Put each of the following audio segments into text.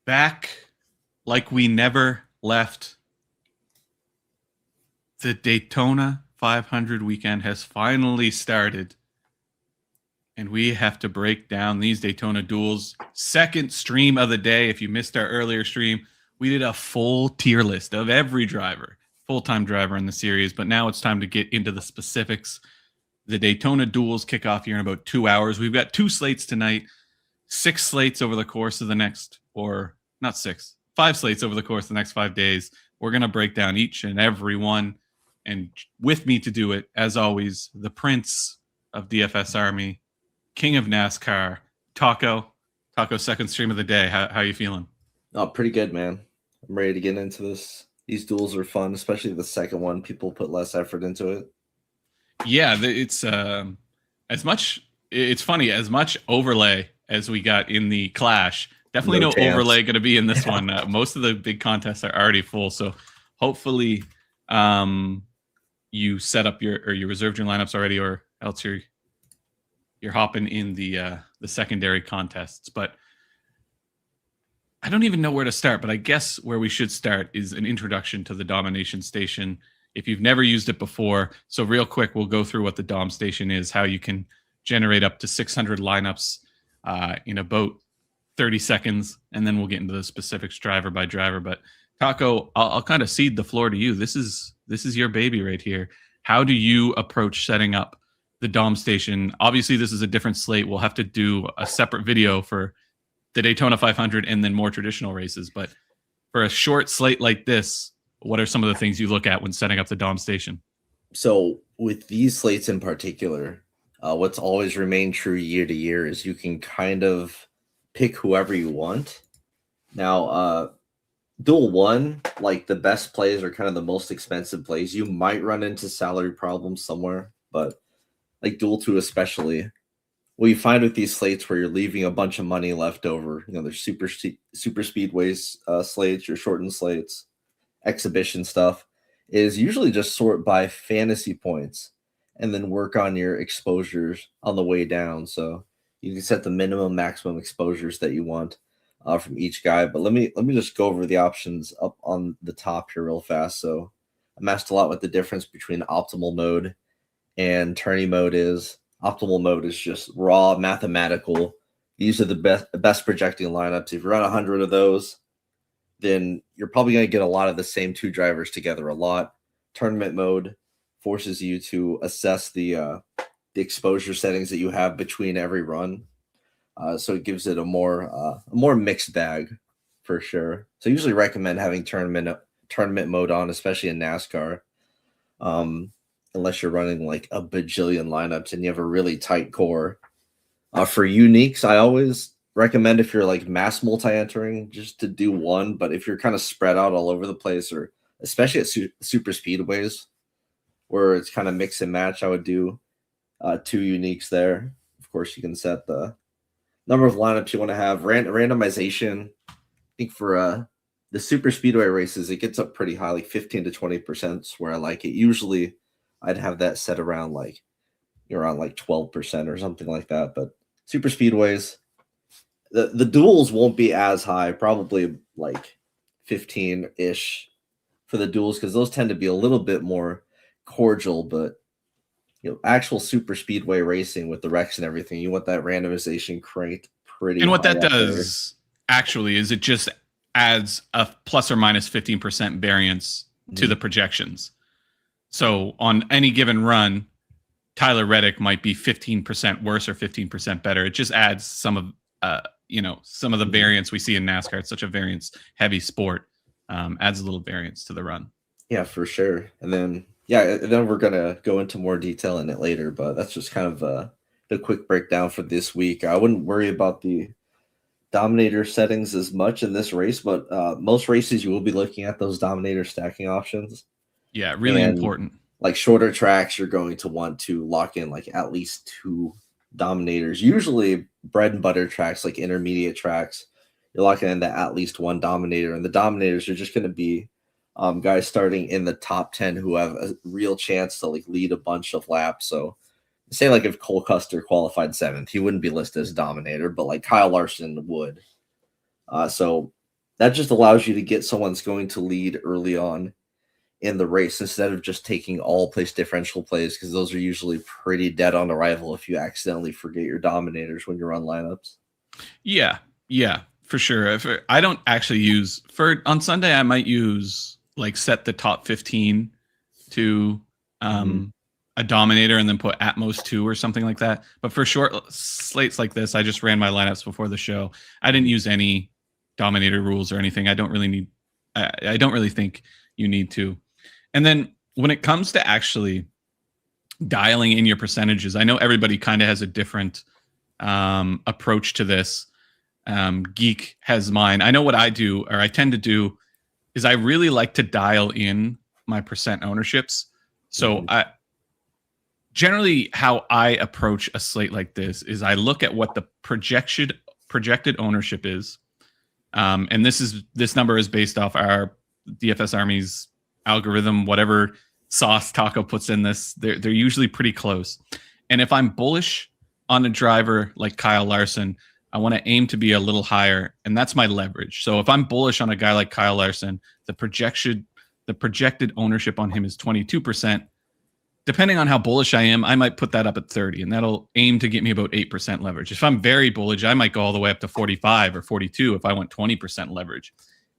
Back like we never left. The Daytona 500 weekend has finally started. And we have to break down these Daytona Duels. Second stream of the day. If you missed our earlier stream, we did a full tier list of every driver, full-time driver in the series. But now it's time to get into the specifics. The Daytona Duels kick off here in about 2 hours. We've got 2 slates tonight, 6 slates over the course of the next, or not 6, 5 slates over the course of the next 5 days. We're going to break down each and every one. And with me to do it, as always, the Prince of DFS Army, King of NASCAR, Taco. Taco, second stream of the day. How are you feeling? Oh, pretty good, man. I'm ready to get into this. These duels are fun, especially the second one. People put less effort into it. Yeah, it's as much. It's funny, as much overlay as we got in the Clash. Definitely no overlay going to be in this one. Most of the big contests are already full, so hopefully, you set up you reserved your lineups already, or else you're hopping in the secondary contests. But I don't even know where to start, but I guess where we should start is an introduction to the Domination Station. If you've never used it before, so real quick, we'll go through what the Dom Station is, how you can generate up to 600 lineups in about 30 seconds, and then we'll get into the specifics driver by driver. But Taco, I'll kind of cede the floor to you. This is your baby right here. How do you approach setting up the Dom Station? Obviously, this is a different slate. We'll have to do a separate video for the Daytona 500 and then more traditional races. But for a short slate like this, what are some of the things you look at when setting up the Dom Station? So with these slates in particular, what's always remained true year to year is you can kind of pick whoever you want. Now, Duel 1, like the best plays are kind of the most expensive plays. You might run into salary problems somewhere, but like Duel 2 especially, what you find with these slates where you're leaving a bunch of money left over, there's super speedways slates, your shortened slates, exhibition stuff, is usually just sort by fantasy points and then work on your exposures on the way down. So you can set the minimum, maximum exposures that you want from each guy. But let me just go over the options up on the top here real fast. So I'm asked a lot what the difference between optimal mode and tourney mode is. Optimal mode is just raw mathematical. These are the best projecting lineups. If you run 100 of those, then you're probably going to get a lot of the same 2 drivers together a lot. Tournament mode forces you to assess the exposure settings that you have between every run. So it gives it a more mixed bag for sure. So I usually recommend having tournament mode on, especially in NASCAR. Unless you're running like a bajillion lineups and you have a really tight core. For uniques, I always recommend, if you're like mass multi-entering, just to do one. But if you're kind of spread out all over the place, or especially at super speedways where it's kind of mix and match, I would do 2 uniques there. Of course, you can set the number of lineups you want to have. Randomization, I think for the super speedway races, it gets up pretty high, like 15 to 20% is where I like it. Usually I'd have that set around like 12% or something like that. But super speedways, the duels won't be as high, probably like 15-ish for the duels, because those tend to be a little bit more cordial. But actual super speedway racing with the wrecks and everything, you want that randomization cranked pretty. And what that does actually is it just adds a plus or minus 15% variance to the projections. So on any given run, Tyler Reddick might be 15% worse or 15% better. It just adds some of the variance we see in NASCAR. It's such a variance-heavy sport. Adds a little variance to the run. Yeah, for sure. And then we're gonna go into more detail in it later. But that's just kind of the quick breakdown for this week. I wouldn't worry about the Dominator settings as much in this race, but most races you will be looking at those Dominator stacking options. Yeah, really important. Like shorter tracks, you're going to want to lock in like at least 2 Dominators. Usually bread and butter tracks, like intermediate tracks, you're locking in at least 1 Dominator. And the Dominators are just going to be guys starting in the top 10 who have a real chance to like lead a bunch of laps. So say like if Cole Custer qualified 7th, he wouldn't be listed as Dominator, but like Kyle Larson would. So that just allows you to get someone's going to lead early on in the race instead of just taking all place differential plays, because those are usually pretty dead on arrival if you accidentally forget your dominators when you run lineups. Yeah, for sure. If I don't actually use on Sunday, I might use like set the top 15 to a dominator and then put at most 2 or something like that. But for short slates like this, I just ran my lineups before the show. I didn't use any dominator rules or anything. I don't really think you need to. And then when it comes to actually dialing in your percentages, I know everybody kind of has a different approach to this. Geek has mine. I know what I do, or I tend to do, is I really like to dial in my percent ownerships. So generally how I approach a slate like this is I look at what the projected ownership is. And this number is based off our DFS Army's algorithm, whatever sauce Taco puts in this. They're usually pretty close. And if I'm bullish on a driver like Kyle Larson, I want to aim to be a little higher, and that's my leverage. So if I'm bullish on a guy like Kyle Larson, the projected ownership on him is 22%. Depending on how bullish I am, I might put that up at 30, and that'll aim to get me about 8% leverage. If I'm very bullish, I might go all the way up to 45 or 42 if I want 20% leverage.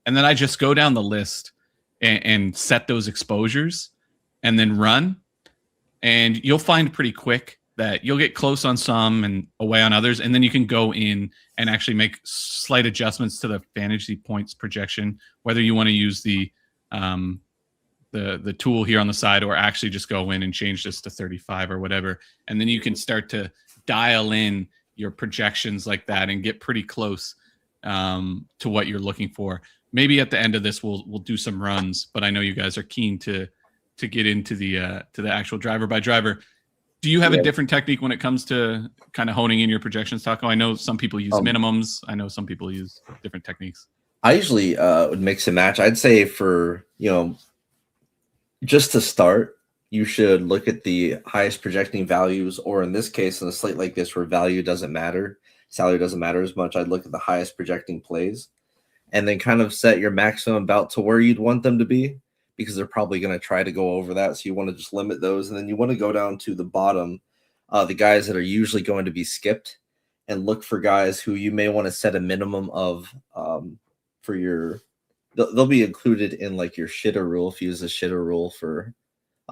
And then I just go down the list and set those exposures and then run. And you'll find pretty quick that you'll get close on some and away on others. And then you can go in and actually make slight adjustments to the fantasy points projection, whether you want to use the tool here on the side or actually just go in and change this to 35 or whatever. And then you can start to dial in your projections like that and get pretty close to what you're looking for. Maybe at the end of this, we'll do some runs, but I know you guys are keen to get into the actual driver by driver. Do you have a different technique when it comes to kind of honing in your projections, Taco? I know some people use minimums. I know some people use different techniques. I usually would mix and match. I'd say for, just to start, you should look at the highest projecting values, or in this case, in a slate like this where value doesn't matter, salary doesn't matter as much, I'd look at the highest projecting plays and then kind of set your maximum bout to where you'd want them to be, because they're probably going to try to go over that. So you want to just limit those. And then you want to go down to the bottom, the guys that are usually going to be skipped, and look for guys who you may want to set a minimum of for your, they'll be included in like your shitter rule. If you use a shitter rule for,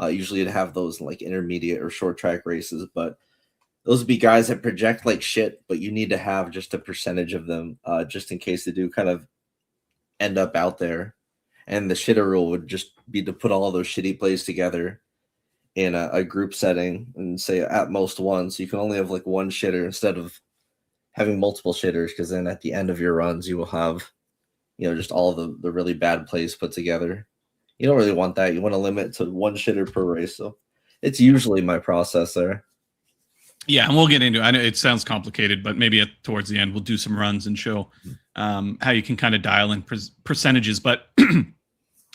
usually you'd have those in like intermediate or short track races, but those would be guys that project like shit, but you need to have just a percentage of them just in case they do kind of end up out there. And the shitter rule would just be to put all those shitty plays together in a group setting and say at most one. So you can only have like one shitter instead of having multiple shitters, because then at the end of your runs, you will have, just all the really bad plays put together. You don't really want that. You want to limit to one shitter per race. So it's usually my process there. Yeah, and we'll get into it. I know it sounds complicated, but maybe towards the end, we'll do some runs and show how you can kind of dial in percentages. But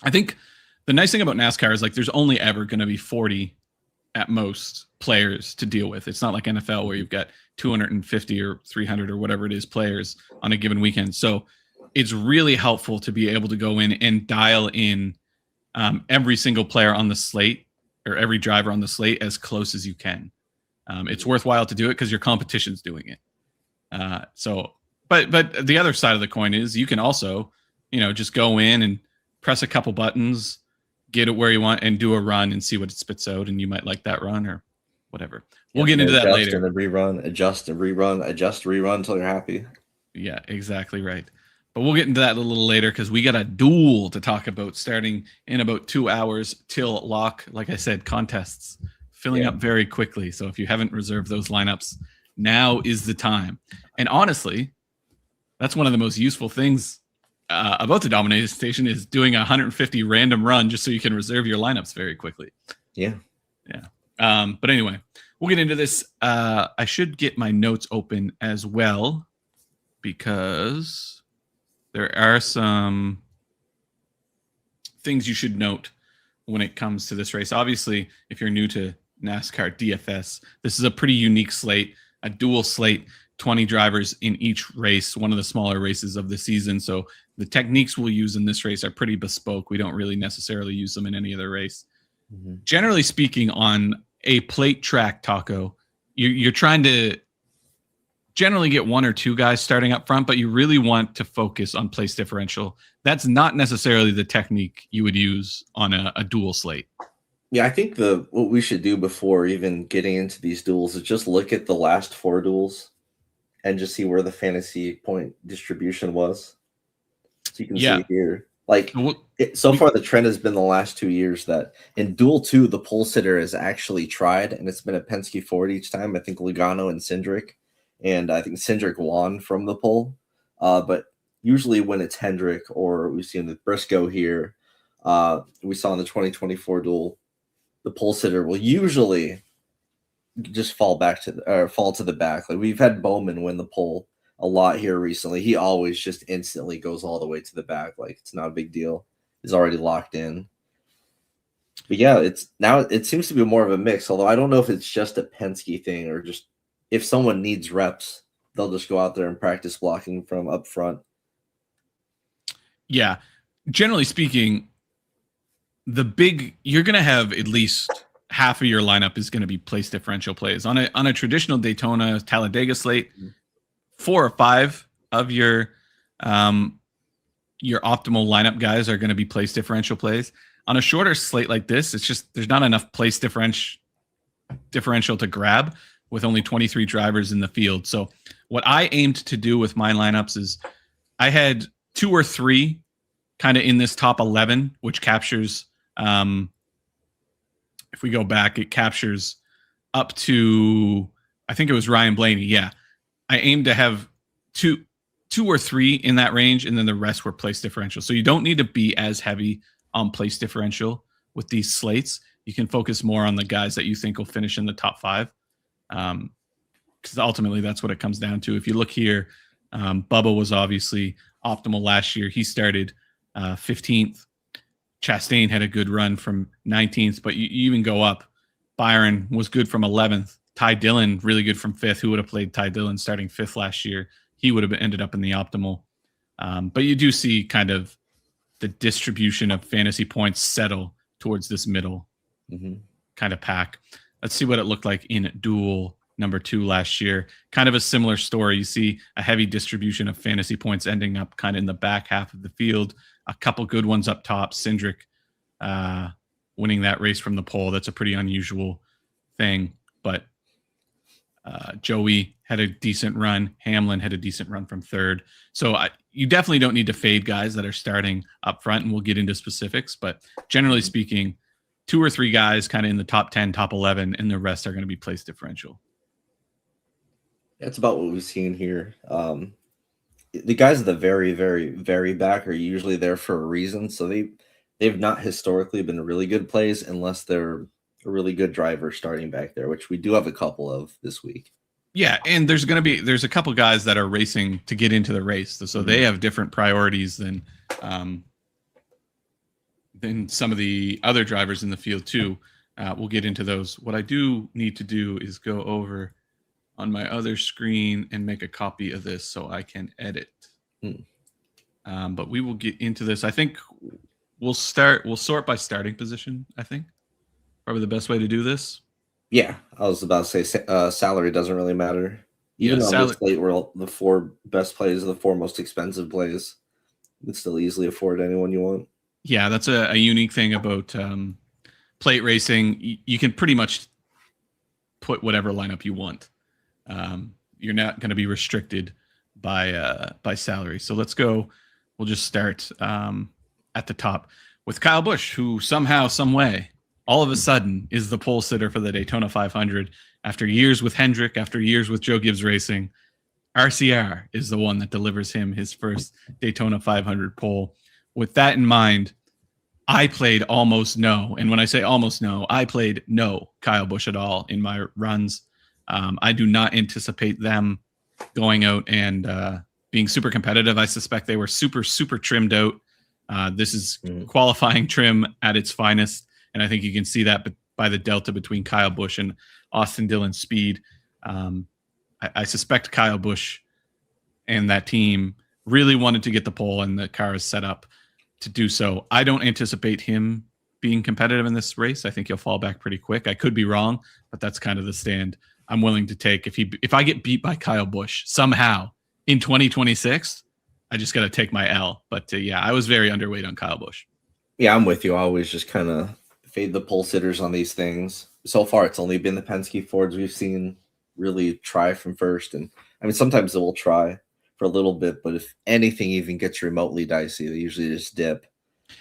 I think the nice thing about NASCAR is like there's only ever going to be 40 at most players to deal with. It's not like NFL where you've got 250 or 300 or whatever it is players on a given weekend. So it's really helpful to be able to go in and dial in every single player on the slate or every driver on the slate as close as you can. It's worthwhile to do it because your competition's doing it. But the other side of the coin is you can also, just go in and press a couple buttons, get it where you want, and do a run and see what it spits out. And you might like that run or whatever. We'll get into that later. And then rerun, adjust and rerun, adjust, rerun until you're happy. Yeah, exactly right. But we'll get into that a little later because we got a duel to talk about starting in about 2 hours till lock. Like I said, contests filling up very quickly. So if you haven't reserved those lineups, now is the time. And honestly, that's one of the most useful things about the Domination Station is doing a 150 random run just so you can reserve your lineups very quickly. Yeah. But anyway, we'll get into this. I should get my notes open as well because there are some things you should note when it comes to this race. Obviously, if you're new to NASCAR DFS, this is a pretty unique slate, a dual slate. 20 drivers in each race, one of the smaller races of the season. So the techniques we'll use in this race are pretty bespoke. We don't really necessarily use them in any other race. Mm-hmm. Generally speaking, on a plate track, Taco, you're trying to generally get one or two guys starting up front, but you really want to focus on place differential. That's not necessarily the technique you would use on a dual slate. Yeah, I think what we should do before even getting into these duels is just look at the last 4 duels and just see where the fantasy point distribution was. So you can see here. Like, so far the trend has been the last 2 years that in Duel 2, the pole sitter has actually tried, and it's been a Penske Ford each time. I think Logano and Cindric. And I think Cindric won from the pole. But usually when it's Hendrick, or we've seen the Briscoe here, we saw in the 2024 duel, the pole sitter will usually just fall to the back. Like, we've had Bowman win the pole a lot here recently. He always just instantly goes all the way to the back. Like, it's not a big deal. He's already locked in. But yeah, it seems to be more of a mix, although I don't know if it's just a Penske thing or just if someone needs reps, they'll just go out there and practice blocking from up front. Yeah. Generally speaking, you're going to have at least half of your lineup is going to be place differential plays. On a traditional Daytona Talladega slate, 4 or 5 of your optimal lineup guys are going to be place differential plays. On a shorter slate like this, it's just there's not enough place differential to grab with only 23 drivers in the field. So what I aimed to do with my lineups is I had 2 or 3 kind of in this top 11, which captures, if we go back, it captures up to, I think it was Ryan Blaney. Yeah. I aimed to have two or 3 in that range, and then the rest were place differential. So you don't need to be as heavy on place differential with these slates. You can focus more on the guys that you think will finish in the top 5. Because ultimately that's what it comes down to. If you look here, Bubba was obviously optimal last year. He started 15th. Chastain had a good run from 19th, but you even go up. Byron was good from 11th. Ty Dillon, really good from 5th. Who would have played Ty Dillon starting 5th last year? He would have ended up in the optimal. But you do see kind of the distribution of fantasy points settle towards this middle kind of pack. Let's see what it looked like in Duel number 2 last year. Kind of a similar story. You see a heavy distribution of fantasy points ending up kind of in the back half of the field. A couple good ones up top. Cindric winning that race from the pole. That's a pretty unusual thing. But Joey had a decent run. Hamlin had a decent run from 3rd. So you definitely don't need to fade guys that are starting up front, and we'll get into specifics. But generally speaking, 2 or 3 guys kind of in the top 10, top 11, and the rest are going to be place differential. That's about what we've seen here. The guys at the very, very, very back are usually there for a reason. So they've not historically been really good plays unless they're a really good driver starting back there, which we do have a couple of this week. Yeah, and there's a couple guys that are racing to get into the race. So they have different priorities than some of the other drivers in the field too. We'll get into those. What I do need to do is go over on my other screen and make a copy of this so I can edit. But we will get into this. I think we'll sort by starting position, I think. Probably the best way to do this. Yeah, I was about to say salary doesn't really matter. Even on this slate where the 4 best plays are the 4 most expensive plays, you can still easily afford anyone you want. Yeah, that's a unique thing about plate racing. You can pretty much put whatever lineup you want. You're not going to be restricted by salary. So let's go. We'll just start at the top with Kyle Busch, who somehow, some way, all of a sudden is the pole sitter for the Daytona 500 after years with Hendrick, after years with Joe Gibbs Racing. RCR is the one that delivers him his first Daytona 500 pole. With that in mind, I played almost no. And when I say almost no, I played no Kyle Busch at all in my runs. I do not anticipate them going out and being super competitive. I suspect they were super, super trimmed out. This is qualifying trim at its finest. And I think you can see that by the delta between Kyle Busch and Austin Dillon's speed. I suspect Kyle Busch and that team really wanted to get the pole, and the car is set up to do so. I don't anticipate him being competitive in this race. I think he'll fall back pretty quick. I could be wrong, but that's kind of the stand I'm willing to take. If I get beat by Kyle Busch somehow in 2026, I just got to take my L. But yeah, I was very underweight on Kyle Busch. Yeah, I'm with you. I always just kind of fade the pole sitters on these things. So far, it's only been the Penske Fords we've seen really try from first. And I mean, sometimes they will try for a little bit, but if anything even gets remotely dicey, they usually just dip.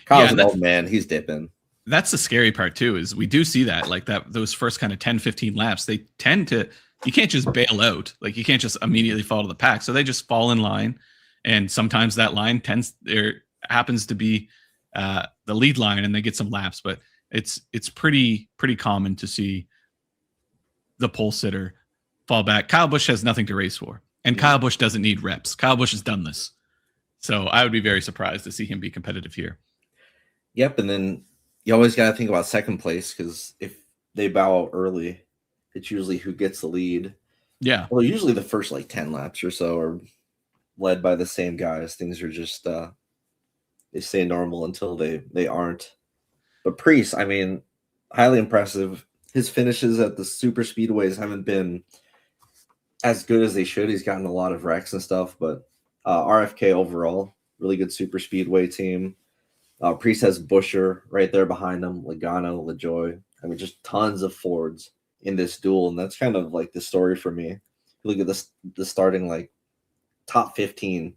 Kyle's an old man. He's dipping. That's the scary part too, is we do see that, like that, those first kind of 10, 15 laps, they tend to, you can't just bail out. Like you can't just immediately fall to the pack. So they just fall in line. And sometimes that line happens to be the lead line, and they get some laps, but it's pretty common to see the pole sitter fall back. Kyle Busch has nothing to race for, and Kyle Busch doesn't need reps. Kyle Busch has done this. So I would be very surprised to see him be competitive here. Yep. And then you always got to think about second place, because if they bow out early, it's usually who gets the lead. Yeah. Well, usually the first like 10 laps or so are led by the same guys. Things are just they stay normal until they aren't. But Priest, I mean, highly impressive. His finishes at the super speedways haven't been as good as they should. He's gotten a lot of wrecks and stuff, but RFK overall, really good super speedway team. Priest has Buscher right there behind him, Logano, LaJoy. I mean, just tons of Fords in this duel, and that's kind of like the story for me. Look at the starting like top 15.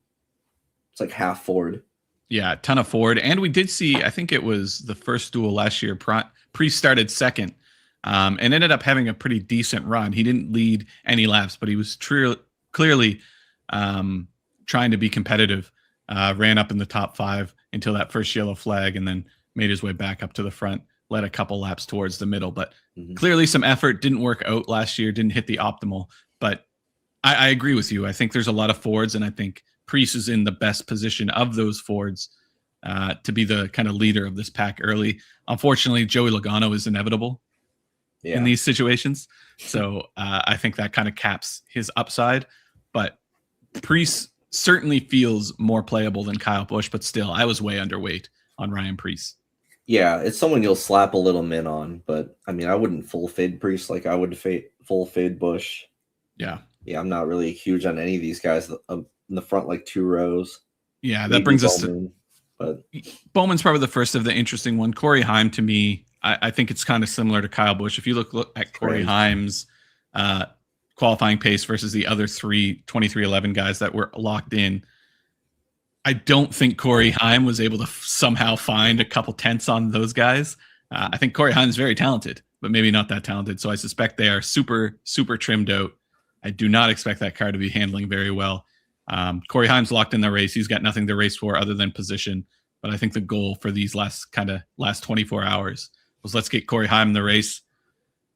It's like half Ford. Yeah, a ton of Ford. And we did see, I think it was the first duel last year, Priest started second and ended up having a pretty decent run. He didn't lead any laps, but he was clearly trying to be competitive. Ran up in the top 5 until that first yellow flag, and then made his way back up to the front, led a couple laps towards the middle. But clearly some effort. Didn't work out last year, didn't hit the optimal. But I agree with you. I think there's a lot of Fords, and I think Priest is in the best position of those Fords to be the kind of leader of this pack early. Unfortunately, Joey Logano is inevitable in these situations. So I think that kind of caps his upside. But Priest certainly feels more playable than Kyle Busch, but still, I was way underweight on Ryan Priest. Yeah, it's someone you'll slap a little min on, but I mean, I wouldn't full fade Priest like I would full fade Busch. Yeah, I'm not really huge on any of these guys in the front, like 2 rows. Yeah, that brings us to but Bowman's probably the first of the interesting one. Corey Heim, to me, I think it's kind of similar to Kyle Busch. If you look at Corey Heim's qualifying pace versus the other 2311 guys that were locked in, I don't think Corey Heim was able to somehow find a couple tenths on those guys. I think Corey Heim is very talented, but maybe not that talented. So I suspect they are super trimmed out. I do not expect that car to be handling very well. Corey Heim's locked in the race. He's got nothing to race for other than position. But I think the goal for these last 24 hours was, let's get Corey Heim in the race.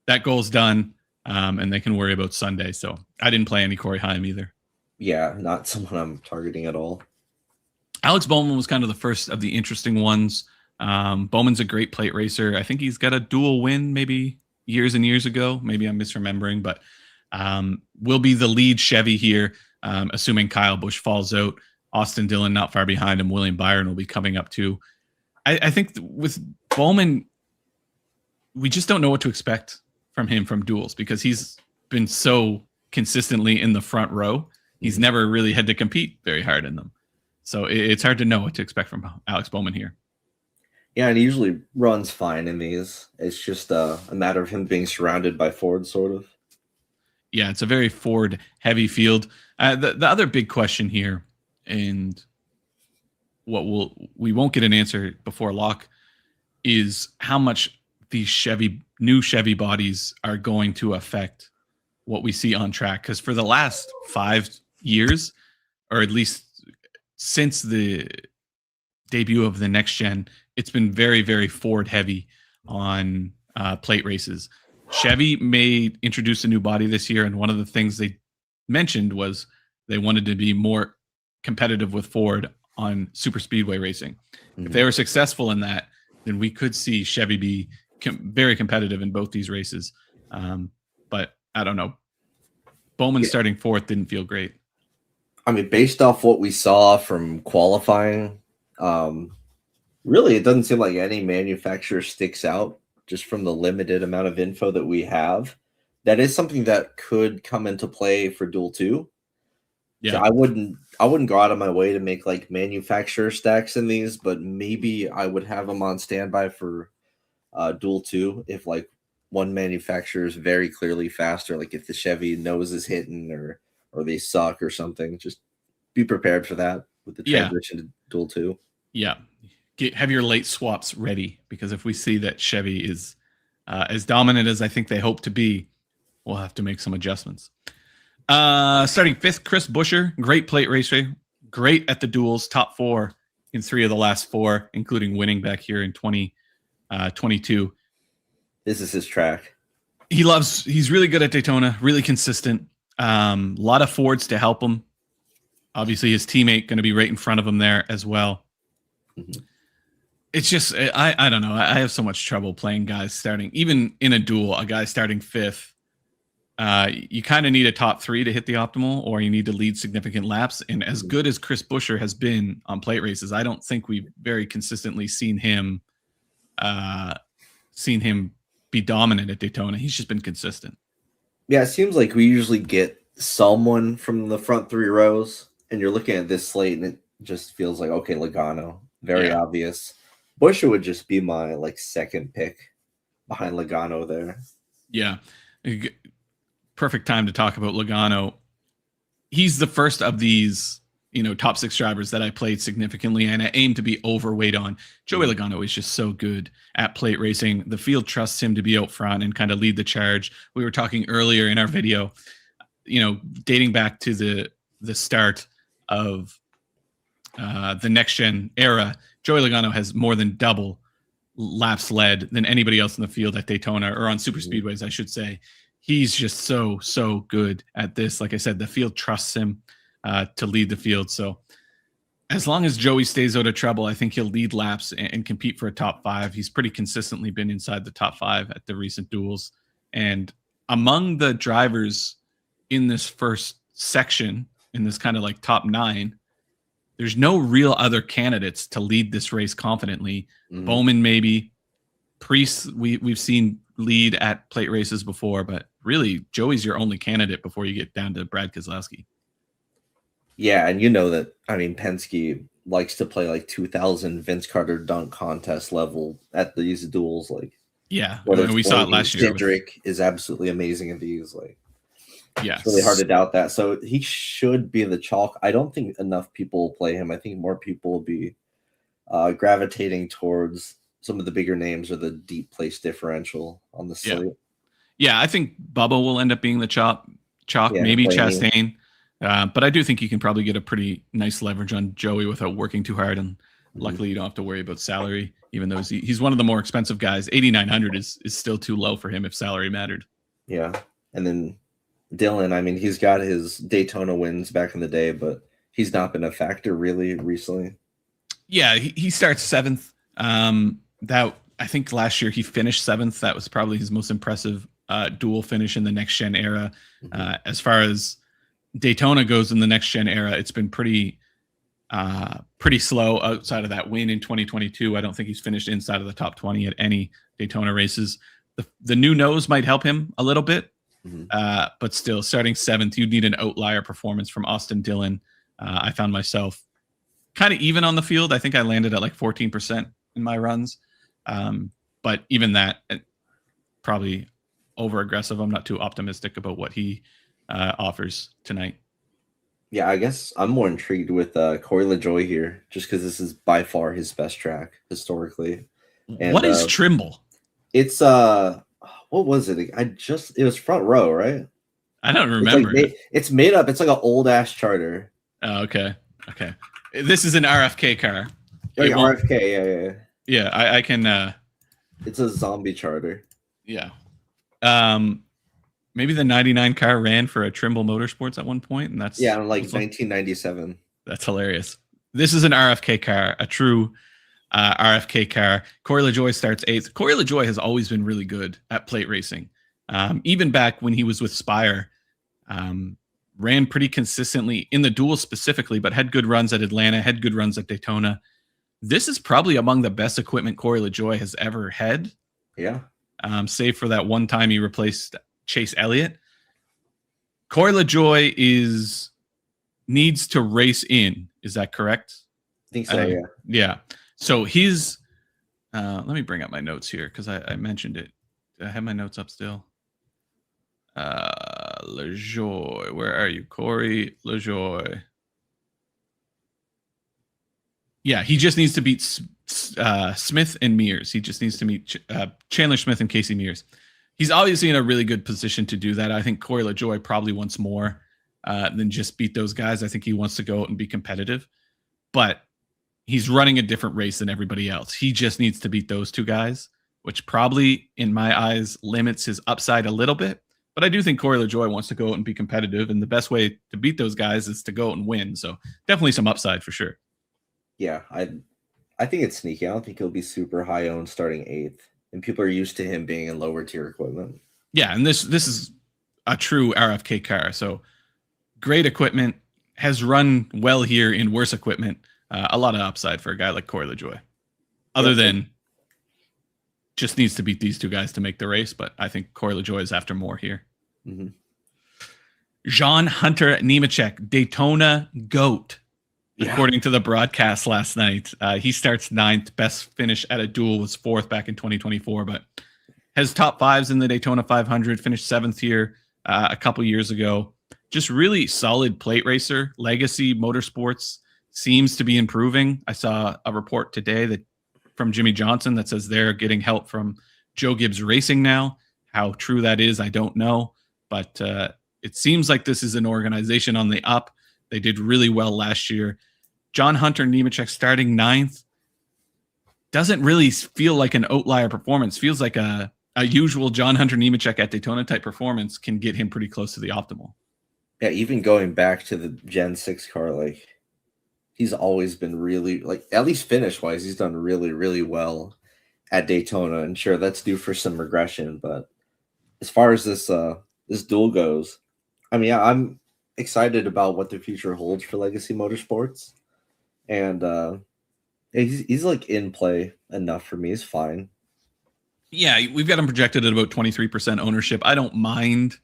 That goal's done, and they can worry about Sunday. So I didn't play any Corey Heim either. Yeah, not someone I'm targeting at all. Alex Bowman was kind of the first of the interesting ones. Bowman's a great plate racer. I think he's got a dual win maybe years and years ago. Maybe I'm misremembering, but will be the lead Chevy here, assuming Kyle Busch falls out. Austin Dillon not far behind him. William Byron will be coming up too. I think with Bowman, we just don't know what to expect from him from duels, because he's been so consistently in the front row. He's never really had to compete very hard in them. So it's hard to know what to expect from Alex Bowman here. Yeah, and he usually runs fine in these. It's just a matter of him being surrounded by Ford, sort of. Yeah, it's a very Ford heavy field. The other big question here, and we won't get an answer before lock, is how much these new Chevy bodies are going to affect what we see on track. Because for the last 5 years, or at least since the debut of the next gen, it's been very, very Ford heavy on plate races. Chevy may introduce a new body this year, and one of the things they mentioned was they wanted to be more competitive with Ford on super speedway racing. If they were successful in that, then we could see Chevy be very competitive in both these races. But I don't know. Bowman starting fourth didn't feel great. I mean, based off what we saw from qualifying, really, it doesn't seem like any manufacturer sticks out just from the limited amount of info that we have. That is something that could come into play for Duel 2. Yeah. So I wouldn't go out of my way to make like manufacturer stacks in these, but maybe I would have them on standby for Duel 2 if like one manufacturer is very clearly faster, like if the Chevy nose is hitting or they suck or something. Just be prepared for that with the transition to Duel 2. Yeah. Have your late swaps ready, because if we see that Chevy is as dominant as I think they hope to be, we'll have to make some adjustments. Starting fifth, Chris Buescher, great plate racer, great at the duels, top 4 in 3 of the last 4, including winning back here in 2022. This is his track. He's really good at Daytona, really consistent. A lot of Fords to help him. Obviously, his teammate going to be right in front of him there as well. Mm-hmm. It's just, I don't know. I have so much trouble playing guys starting, even in a duel, a guy starting fifth. You kind of need a top 3 to hit the optimal, or you need to lead significant laps. And as good as Chris Buescher has been on plate races, I don't think we've very consistently seen him be dominant at Daytona. He's just been consistent. Yeah, it seems like we usually get someone from the front 3 rows, and you're looking at this slate, and it just feels like, okay, Logano, very obvious. Buescher would just be my like second pick behind Logano there. Yeah. Perfect time to talk about Logano. He's the first of these, top 6 drivers that I played significantly and I aim to be overweight on. Joey Logano is just so good at plate racing. The field trusts him to be out front and kind of lead the charge. We were talking earlier in our video, dating back to the start of the next gen era, Joey Logano has more than double laps led than anybody else in the field at Daytona, or on super speedways, I should say. He's just so good at this. Like I said, the field trusts him to lead the field. So as long as Joey stays out of trouble, I think he'll lead laps and compete for a top 5. He's pretty consistently been inside the top 5 at the recent duels. And among the drivers in this first section, in this kind of like top 9, there's no real other candidates to lead this race confidently. Mm-hmm. Bowman, maybe. Priest, we've seen lead at plate races before, but really Joey's your only candidate before you get down to Brad Keselowski. Yeah, and Penske likes to play like 2000 Vince Carter dunk contest level at these duels. Like, yeah, we saw it last year. Cedric is absolutely amazing at these. Like, yeah, it's really hard to doubt that. So he should be in the chalk. I don't think enough people will play him. I think more people will be gravitating towards some of the bigger names or the deep place differential on the slate. Yeah, I think Bubba will end up being the chalk, maybe Chastain. But I do think you can probably get a pretty nice leverage on Joey without working too hard. And luckily you don't have to worry about salary, even though he's one of the more expensive guys. 8,900 is still too low for him if salary mattered. Yeah. And then Dylan, he's got his Daytona wins back in the day, but he's not been a factor really recently. Yeah, he starts 7th. That I think last year he finished 7th. That was probably his most impressive dual finish in the next gen era. As far as Daytona goes in the next gen era, it's been pretty slow outside of that win in 2022. I don't think he's finished inside of the top 20 at any Daytona races. The new nose might help him a little bit, but still starting 7th, you'd need an outlier performance from Austin Dillon. I found myself kind of even on the field. I think I landed at like 14% in my runs. But even that, probably over aggressive. I'm not too optimistic about what he offers tonight. Yeah, I guess I'm more intrigued with Corey LaJoie here, just because this is by far his best track historically. And, what is Trimble? It's what was it? It was front row, right? I don't remember. It's made up. It's like an old ass charter. Oh, okay. This is an RFK car. Like RFK, yeah. Yeah, I can. It's a zombie charter. Yeah. Maybe the 99 car ran for a Trimble Motorsports at one point, and that's 1997. That's hilarious. This is an RFK car, a true RFK car. Corey LaJoie starts 8th. Corey LaJoie has always been really good at plate racing. Even back when he was with Spire, Ran pretty consistently in the duel specifically, but had good runs at Atlanta, had good runs at Daytona. This is probably among the best equipment Corey LaJoie has ever had. Yeah. Save for that one time he replaced Chase Elliott. Corey LaJoie needs to race in. Is that correct? I think so, yeah. Yeah. So he's let me bring up my notes here because I mentioned it. I have my notes up still. LaJoie, where are you? Corey LaJoie. Yeah, he just needs to beat Smith and Mears. He just needs to meet Chandler Smith and Casey Mears. He's obviously in a really good position to do that. I think Corey LaJoie probably wants more than just beat those guys. I think he wants to go out and be competitive. But he's running a different race than everybody else. He just needs to beat those two guys, which probably, in my eyes, limits his upside a little bit. But I do think Corey LaJoie wants to go out and be competitive, and the best way to beat those guys is to go out and win. So definitely some upside for sure. Yeah, I think it's sneaky. I don't think he'll be super high owned starting 8th, and people are used to him being in lower tier equipment. Yeah, and this is a true RFK car. So great equipment, has run well here in worse equipment. A lot of upside for a guy like Corey LaJoie. Other than just needs to beat these two guys to make the race, but I think Corey LaJoie is after more here. Mm-hmm. Jean Hunter Nemechek, Daytona GOAT, according to the broadcast last night. He starts 9th. Best finish at a duel was 4th back in 2024, but has top 5s in the Daytona 500, finished 7th here a couple years ago. Just really solid plate racer. Legacy Motorsports seems to be improving. I saw a report today that from Jimmy Johnson that says they're getting help from Joe Gibbs Racing now. How true that is, I don't know. But it seems like this is an organization on the up. They did really well last year. John Hunter Nemechek starting 9th doesn't really feel like an outlier performance. Feels like a usual John Hunter Nemechek at Daytona type performance can get him pretty close to the optimal. Yeah, even going back to the Gen 6 car, like he's always been really, like, at least finish wise, he's done really, really well at Daytona. And sure, that's due for some regression, but as far as this duel goes, I mean, I'm excited about what the future holds for Legacy Motorsports. And he's like in play enough for me. He's fine. Yeah, we've got him projected at about 23% ownership. I don't mind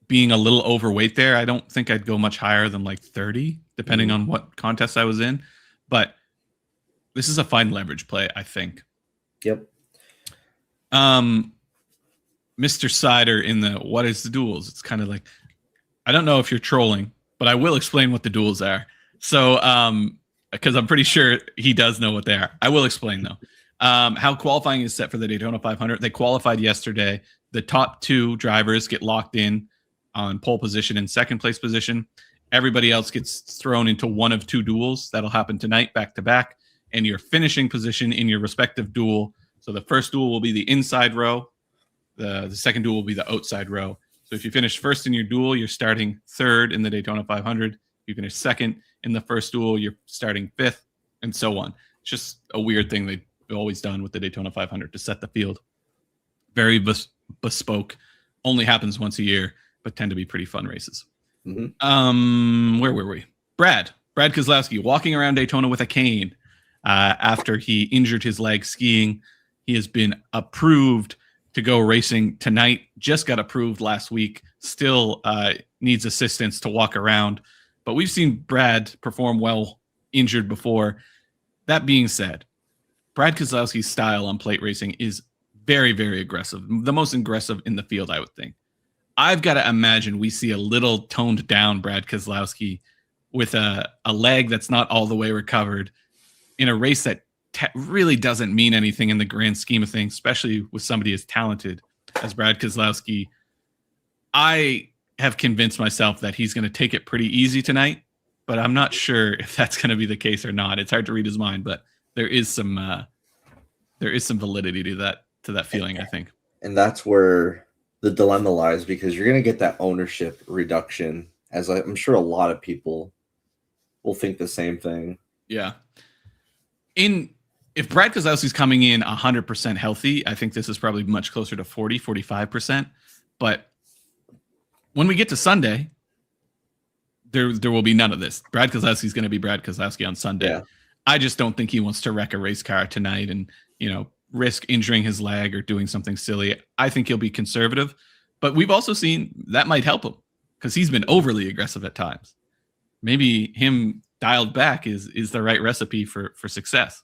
being a little overweight there. I don't think I'd go much higher than like 30, depending on what contest I was in. But this is a fine leverage play, I think. Yep. Mr. Sider in the what is the duels? It's kind of like, I don't know if you're trolling, but I will explain what the duels are. So, because I'm pretty sure he does know what they are. I will explain though. How qualifying is set for the Daytona 500. They qualified yesterday. The top 2 drivers get locked in on pole position and second place position. Everybody else gets thrown into one of 2 duels. That'll happen tonight, back to back. And your finishing position in your respective duel. So the first duel will be the inside row. The second duel will be the outside row. So if you finish first in your duel, you're starting 3rd in the Daytona 500. If you finish 2nd in the first duel, you're starting 5th, and so on. It's just a weird thing they've always done with the Daytona 500 to set the field. Very bespoke. Only happens once a year, but tend to be pretty fun races. Mm-hmm. Where were we? Brad Keselowski walking around Daytona with a cane after he injured his leg skiing. He has been approved to go racing tonight. Just got approved last week. Still needs assistance to walk around. But we've seen Brad perform well injured before. That being said, Brad Keselowski's style on plate racing is very, very aggressive. The most aggressive in the field, I would think. I've got to imagine we see a little toned down Brad Keselowski with a leg that's not all the way recovered in a race that really doesn't mean anything in the grand scheme of things, especially with somebody as talented as Brad Keselowski. I have convinced myself that he's going to take it pretty easy tonight, but I'm not sure if that's going to be the case or not. It's hard to read his mind, but there is some validity to that feeling, I think. And that's where the dilemma lies, because you're going to get that ownership reduction, as I'm sure a lot of people will think the same thing. Yeah. If Brad Keselowski's coming in 100% healthy, I think this is probably much closer to 40, 45%. But when we get to Sunday, there will be none of this. Brad Keselowski is going to be Brad Keselowski on Sunday. Yeah. I just don't think he wants to wreck a race car tonight and, risk injuring his leg or doing something silly. I think he'll be conservative, but we've also seen that might help him because he's been overly aggressive at times. Maybe him dialed back is the right recipe for success.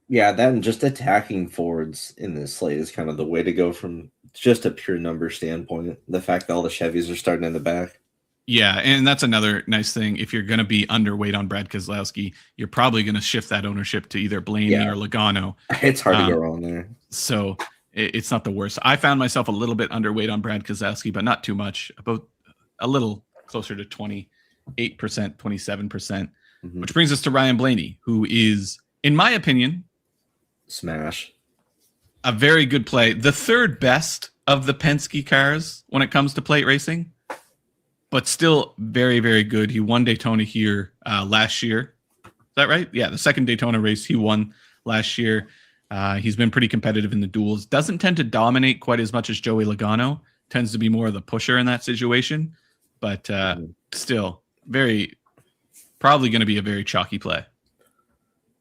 Yeah, that and just attacking Fords in this slate is kind of the way to go from just a pure number standpoint. The fact that all the Chevys are starting in the back. Yeah, and that's another nice thing. If you're going to be underweight on Brad Keselowski, you're probably going to shift that ownership to either Blaney or Logano. It's hard to go wrong there. So it's not the worst. I found myself a little bit underweight on Brad Keselowski, but not too much, about a little closer to 28%, 27%, which brings us to Ryan Blaney, who is, in my opinion, smash. A very good play. The third best of the Penske cars when it comes to plate racing, but still very, very good. He won Daytona here last year. Is that right? Yeah, the second Daytona race he won last year. He's been pretty competitive in the duels. Doesn't tend to dominate quite as much as Joey Logano. Tends to be more of the pusher in that situation. But still, probably going to be a very chalky play.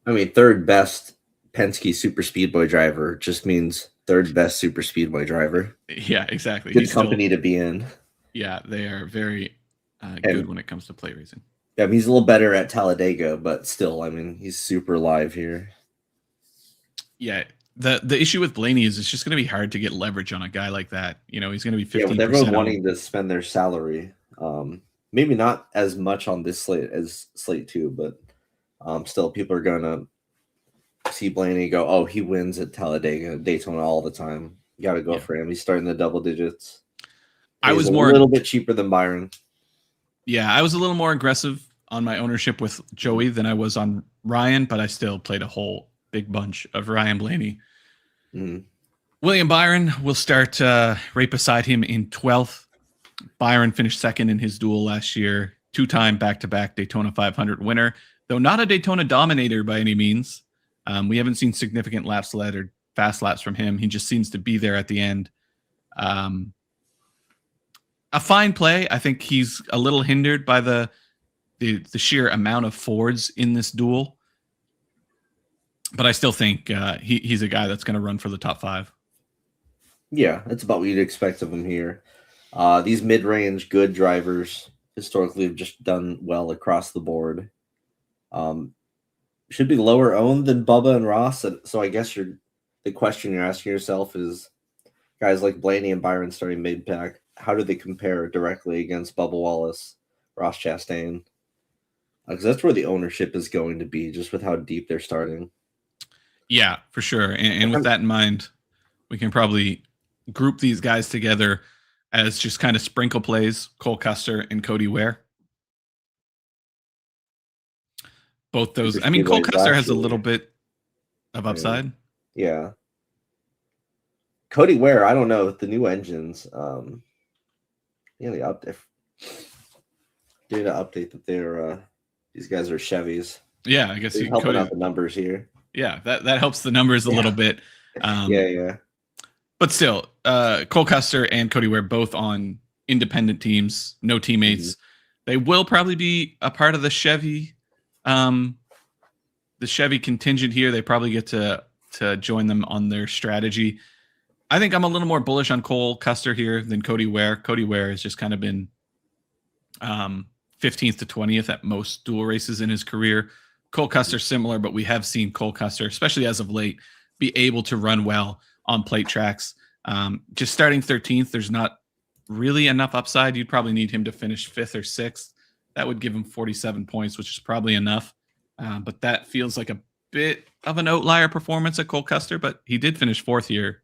I mean, third best Penske super speedway driver just means third best super speedway driver. Yeah, exactly. Good company to be in. Yeah, they are very good when it comes to plate racing. Yeah, I mean, he's a little better at Talladega, but still, I mean, he's super live here. Yeah, the issue with Blaney is it's just going to be hard to get leverage on a guy like that. He's going to be 15%. Yeah, with everyone wanting to spend their salary, maybe not as much on this slate as slate 2, but still, people are going to see Blaney go, oh, he wins at Talladega, Daytona all the time. You got to go for him. He's starting the double digits. I was a more little bit cheaper than Byron. Yeah, I was a little more aggressive on my ownership with Joey than I was on Ryan, but I still played a whole big bunch of Ryan Blaney. William Byron will start right beside him in 12th. Byron finished second in his duel last year, 2-time back-to-back Daytona 500 winner, though not a Daytona dominator by any means. We haven't seen significant laps led or fast laps from him. He just seems to be there at the end. A fine play. I think he's a little hindered by the sheer amount of Fords in this duel. But I still think he's a guy that's going to run for the top 5. Yeah, that's about what you'd expect of him here. These mid-range good drivers historically have just done well across the board. Should be lower owned than Bubba and Ross. So I guess the question you're asking yourself is guys like Blaney and Byron starting mid-pack, how do they compare directly against Bubba Wallace, Ross Chastain? Because that's where the ownership is going to be, just with how deep they're starting. Yeah, for sure. And with that in mind, we can probably group these guys together as just kind of sprinkle plays, Cole Custer and Cody Ware. Both those. I mean, Cole Custer has a little bit of upside. Yeah. Cody Ware, I don't know, with the new engines, the data update that they're these guys are Chevys. Yeah, I guess he's helping out the numbers here. Yeah, that helps the numbers a little bit. Yeah. But still, Cole Custer and Cody Ware both on independent teams, no teammates. They will probably be a part of the Chevy contingent here. They probably get to join them on their strategy. I think I'm a little more bullish on Cole Custer here than Cody Ware. Cody Ware has just kind of been 15th to 20th at most dual races in his career. Cole Custer similar, but we have seen Cole Custer, especially as of late, be able to run well on plate tracks. Just starting 13th, there's not really enough upside. You'd probably need him to finish 5th or 6th. That would give him 47 points, which is probably enough. But that feels like a bit of an outlier performance at Cole Custer, but he did finish 4th here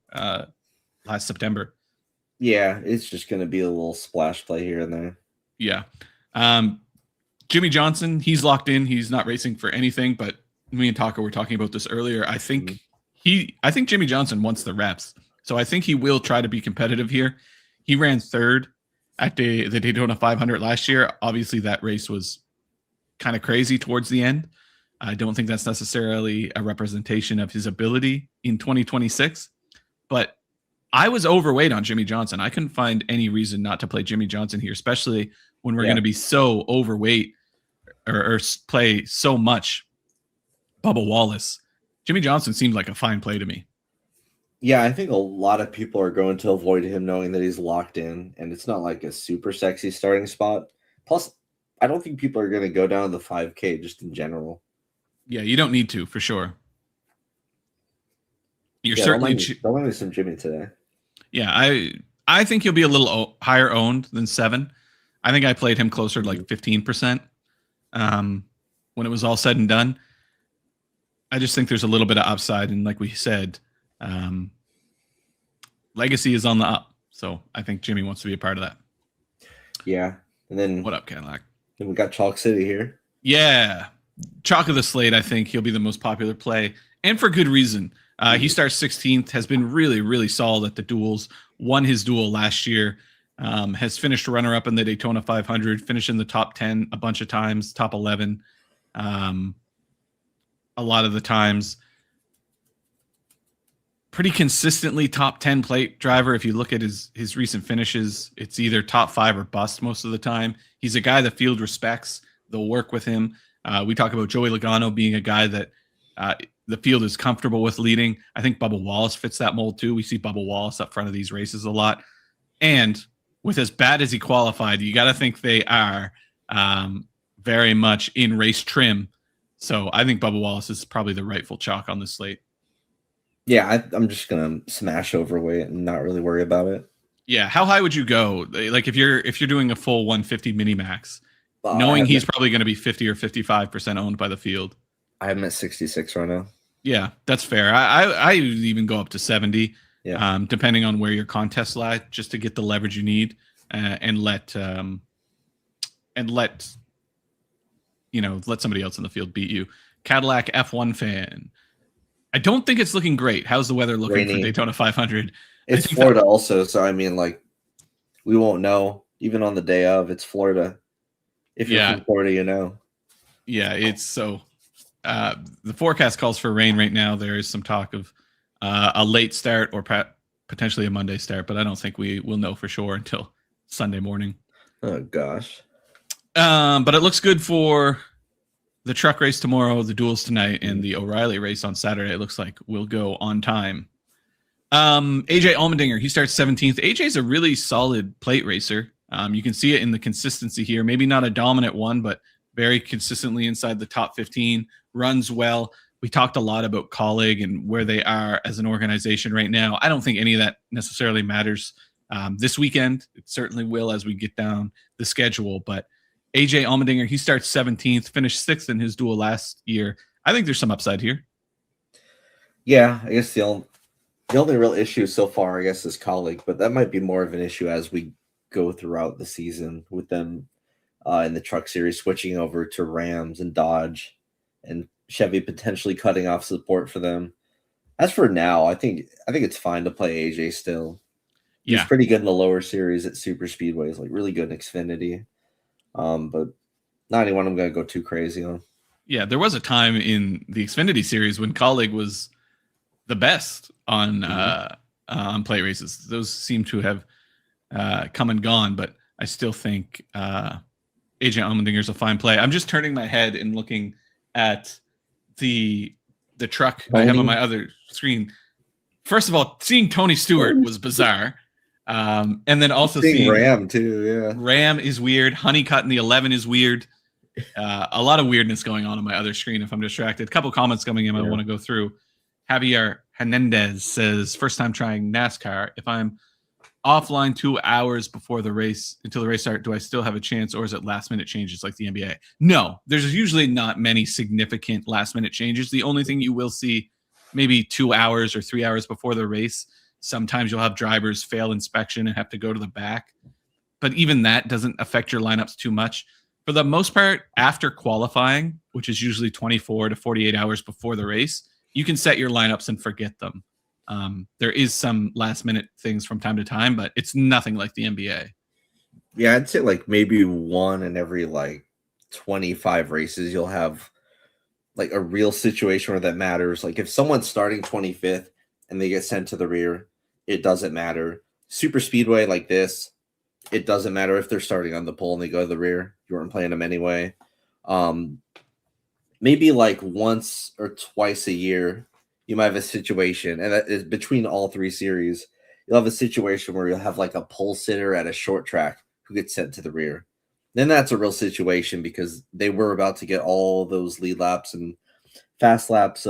last September. Yeah, it's just going to be a little splash play here and there. Yeah. Jimmy Johnson, he's locked in. He's not racing for anything, but me and Taka were talking about this earlier. I think Jimmy Johnson wants the reps. So I think he will try to be competitive here. He ran 3rd at the Daytona 500 last year. Obviously, that race was kind of crazy towards the end. I don't think that's necessarily a representation of his ability in 2026, but I was overweight on Jimmy Johnson. I couldn't find any reason not to play Jimmy Johnson here, especially when we're going to be so overweight or play so much Bubba Wallace. Jimmy Johnson seemed like a fine play to me. Yeah, I think a lot of people are going to avoid him knowing that he's locked in, and it's not like a super sexy starting spot. Plus, I don't think people are going to go down to the 5K just in general. Yeah, you don't need to, for sure. You're Yeah, certainly don't mind me some Jimmy today. Yeah, I think he'll be a little higher owned than 7. I think I played him closer to like 15% when it was all said and done. I just think there's a little bit of upside, and like we said, legacy is on the up. So I think Jimmy wants to be a part of that. Yeah, and then what up, Cadillac? Then we got Chalk City here. Yeah, Chalk of the slate. I think he'll be the most popular play, and for good reason. He starts 16th, has been really, really solid at the duels, won his duel last year, has finished runner-up in the Daytona 500, finished in the top 10 a bunch of times, top 11 a lot of the times. Pretty consistently top 10 plate driver. If you look at his recent finishes, it's either top 5 or bust most of the time. He's a guy the field respects. They'll work with him. We talk about Joey Logano being a guy that the field is comfortable with leading. I think Bubba Wallace fits that mold too. We see Bubba Wallace up front of these races a lot. And with as bad as he qualified, you got to think they are very much in race trim. So I think Bubba Wallace is probably the rightful chalk on this slate. Yeah, I'm just gonna smash overweight and not really worry about it. Yeah, how high would you go? Like if you're doing a full 150 mini max, knowing he's probably going to be 50 or 55% owned by the field. I am at 66 right now. Yeah, that's fair. I would even go up to 70, depending on where your contests lie, just to get the leverage you need and let somebody else in the field beat you. Cadillac F1 fan. I don't think it's looking great. How's the weather looking for Daytona 500? It's Florida also, so I mean, like, we won't know even on the day of. It's Florida. If you're from Florida, you know. Yeah, it's so. The forecast calls for rain right now. There is some talk of a late start or potentially a Monday start, but I don't think we will know for sure until Sunday morning. Oh gosh. But it looks good for the truck race tomorrow, the duels tonight, and the O'Reilly race on Saturday. It looks like we'll go on time. AJ Allmendinger, he starts 17th. AJ's a really solid plate racer. You can see it in the consistency here. Maybe not a dominant one, but very consistently inside the top 15, runs well. We talked a lot about Colleague and where they are as an organization right now. I don't think any of that necessarily matters this weekend. It certainly will as we get down the schedule, but AJ Allmendinger, he starts 17th, finished 6th in his duel last year. I think there's some upside here. Yeah, I guess the only real issue so far, I guess, is Colleague, but that might be more of an issue as we go throughout the season with them in the truck series switching over to Rams and Dodge and Chevy potentially cutting off support for them. As for now, I think it's fine to play AJ still. He's pretty good in the lower series at super speedways, like really good in Xfinity. But not anyone I'm going to go too crazy on. Yeah, there was a time in the Xfinity series when Colleague was the best on plate races. Those seem to have come and gone, but I still think AJ Allmendinger's a fine play. I'm just turning my head and looking at the truck I have on my other screen. First of all, seeing Tony Stewart was bizarre. And then also seeing Ram too. Yeah. Ram is weird. Honeycutt in the 11 is weird. A lot of weirdness going on my other screen if I'm distracted. A couple comments coming in I want to go through. Javier Hernandez says, first time trying NASCAR. If I'm offline 2 hours before the race until the race start, do I still have a chance, or is it last minute changes like the NBA? No, there's usually not many significant last minute changes. The only thing you will see maybe 2 hours or 3 hours before the race, sometimes you'll have drivers fail inspection and have to go to the back. But even that doesn't affect your lineups too much. For the most part, after qualifying, which is usually 24 to 48 hours before the race, you can set your lineups and forget them. There is some last minute things from time to time, but it's nothing like the NBA. Yeah, I'd say like maybe one in every like 25 races, you'll have like a real situation where that matters. Like if someone's starting 25th and they get sent to the rear, it doesn't matter. Super speedway like this, it doesn't matter if they're starting on the pole and they go to the rear. You weren't playing them anyway. Maybe like once or twice a year, you might have a situation, and that is between all three series. You'll have a situation where you'll have like a pole sitter at a short track who gets sent to the rear. Then that's a real situation because they were about to get all those lead laps and fast laps.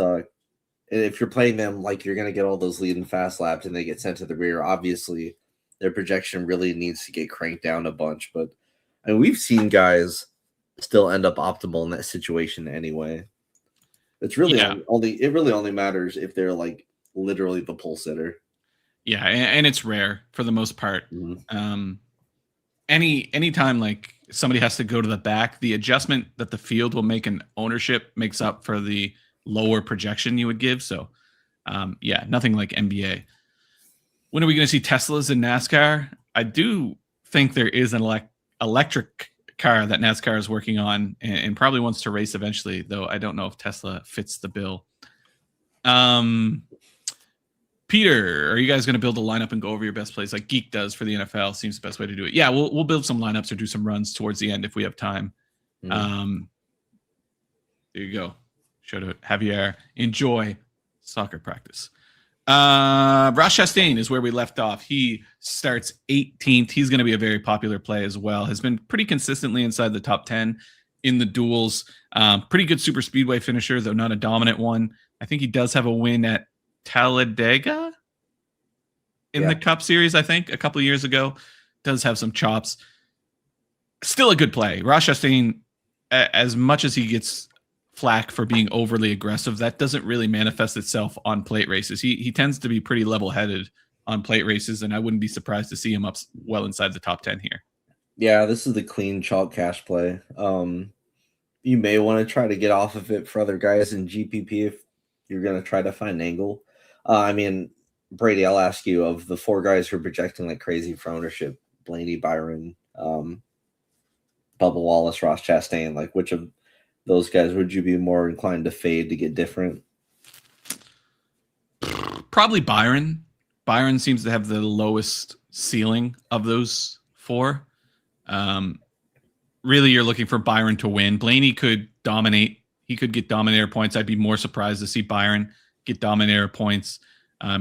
If you're playing them like you're going to get all those lead and fast laps and they get sent to the rear, obviously their projection really needs to get cranked down a bunch. But I mean, we've seen guys still end up optimal in that situation anyway. It's really it really only matters if they're like literally the pole sitter. Yeah, and it's rare for the most part. Anytime like somebody has to go to the back, the adjustment that the field will make in ownership makes up for the lower projection you would give. So nothing like NBA. When are we going to see Teslas in NASCAR? I do think there is an electric car that NASCAR is working on and probably wants to race eventually, though I don't know if Tesla fits the bill. Peter, are you guys going to build a lineup and go over your best plays like Geek does for the NFL? Seems the best way to do it. Yeah, we'll build some lineups or do some runs towards the end if we have time. There you go. Shout out Javier. Enjoy soccer practice. Ross Chastain is where we left off. He starts 18th. He's going to be a very popular play as well. Has been pretty consistently inside the top 10 in the duels. Pretty good super speedway finisher, though not a dominant one. I think he does have a win at Talladega in the Cup Series, I think, a couple of years ago. Does have some chops. Still a good play. Ross Chastain, as much as he gets flack for being overly aggressive, that doesn't really manifest itself on plate races. He tends to be pretty level-headed on plate races, and I wouldn't be surprised to see him up well inside the top 10 here. Yeah, this is the clean chalk cash play. You may want to try to get off of it for other guys in GPP if you're going to try to find an angle. I mean, Brady, I'll ask you, of the four guys who are projecting like crazy for ownership, Blaney, Byron, Bubba Wallace, Ross Chastain, like which of those guys would you be more inclined to fade to get different? Probably Byron. Byron seems to have the lowest ceiling of those four. Really, you're looking for Byron to win. Blaney could dominate. He could get dominator points. I'd be more surprised to see Byron get dominator points.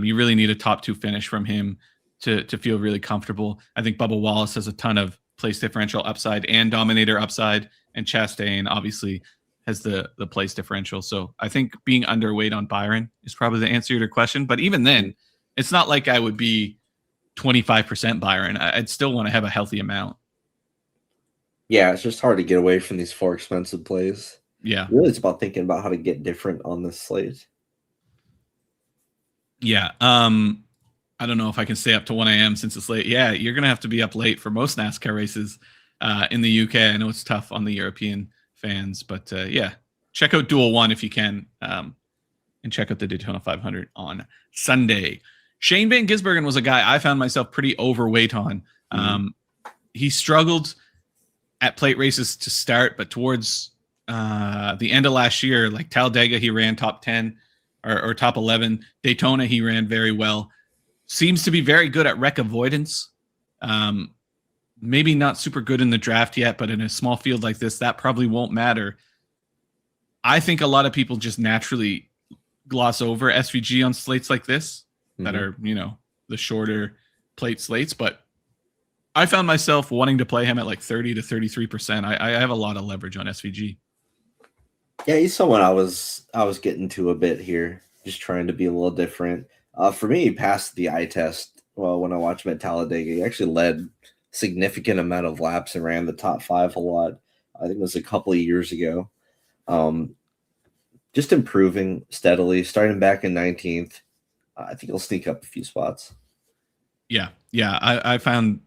You really need a top two finish from him to feel really comfortable. I think Bubba Wallace has a ton of place differential upside and dominator upside, and Chastain obviously has the place differential. So I think being underweight on Byron is probably the answer to your question. But even then, it's not like I would be 25% Byron. I'd still want to have a healthy amount. Yeah, it's just hard to get away from these four expensive plays. Yeah. Really, it's about thinking about how to get different on this slate. Yeah. I don't know if I can stay up to 1 a.m. since it's late. Yeah, you're going to have to be up late for most NASCAR races in the UK. I know it's tough on the European fans, but check out Duel 1 if you can, and check out the Daytona 500 on Sunday. Shane Van Gisbergen was a guy I found myself pretty overweight on. He struggled at plate races to start, but towards the end of last year, like Talladega, he ran top 10 or top 11. Daytona, he ran very well. Seems to be very good at wreck avoidance. Maybe not super good in the draft yet, but in a small field like this, that probably won't matter. I think a lot of people just naturally gloss over SVG on slates like this that are, the shorter plate slates, but I found myself wanting to play him at like 30 to 33%. I have a lot of leverage on SVG. Yeah, he's someone I was getting to a bit here, just trying to be a little different. For me, he passed the eye test. Well, when I watched him at Talladega, he actually led significant amount of laps and ran the top 5 a lot. I think it was a couple of years ago. Just improving steadily, starting back in 19th. I think he'll sneak up a few spots. Yeah. I found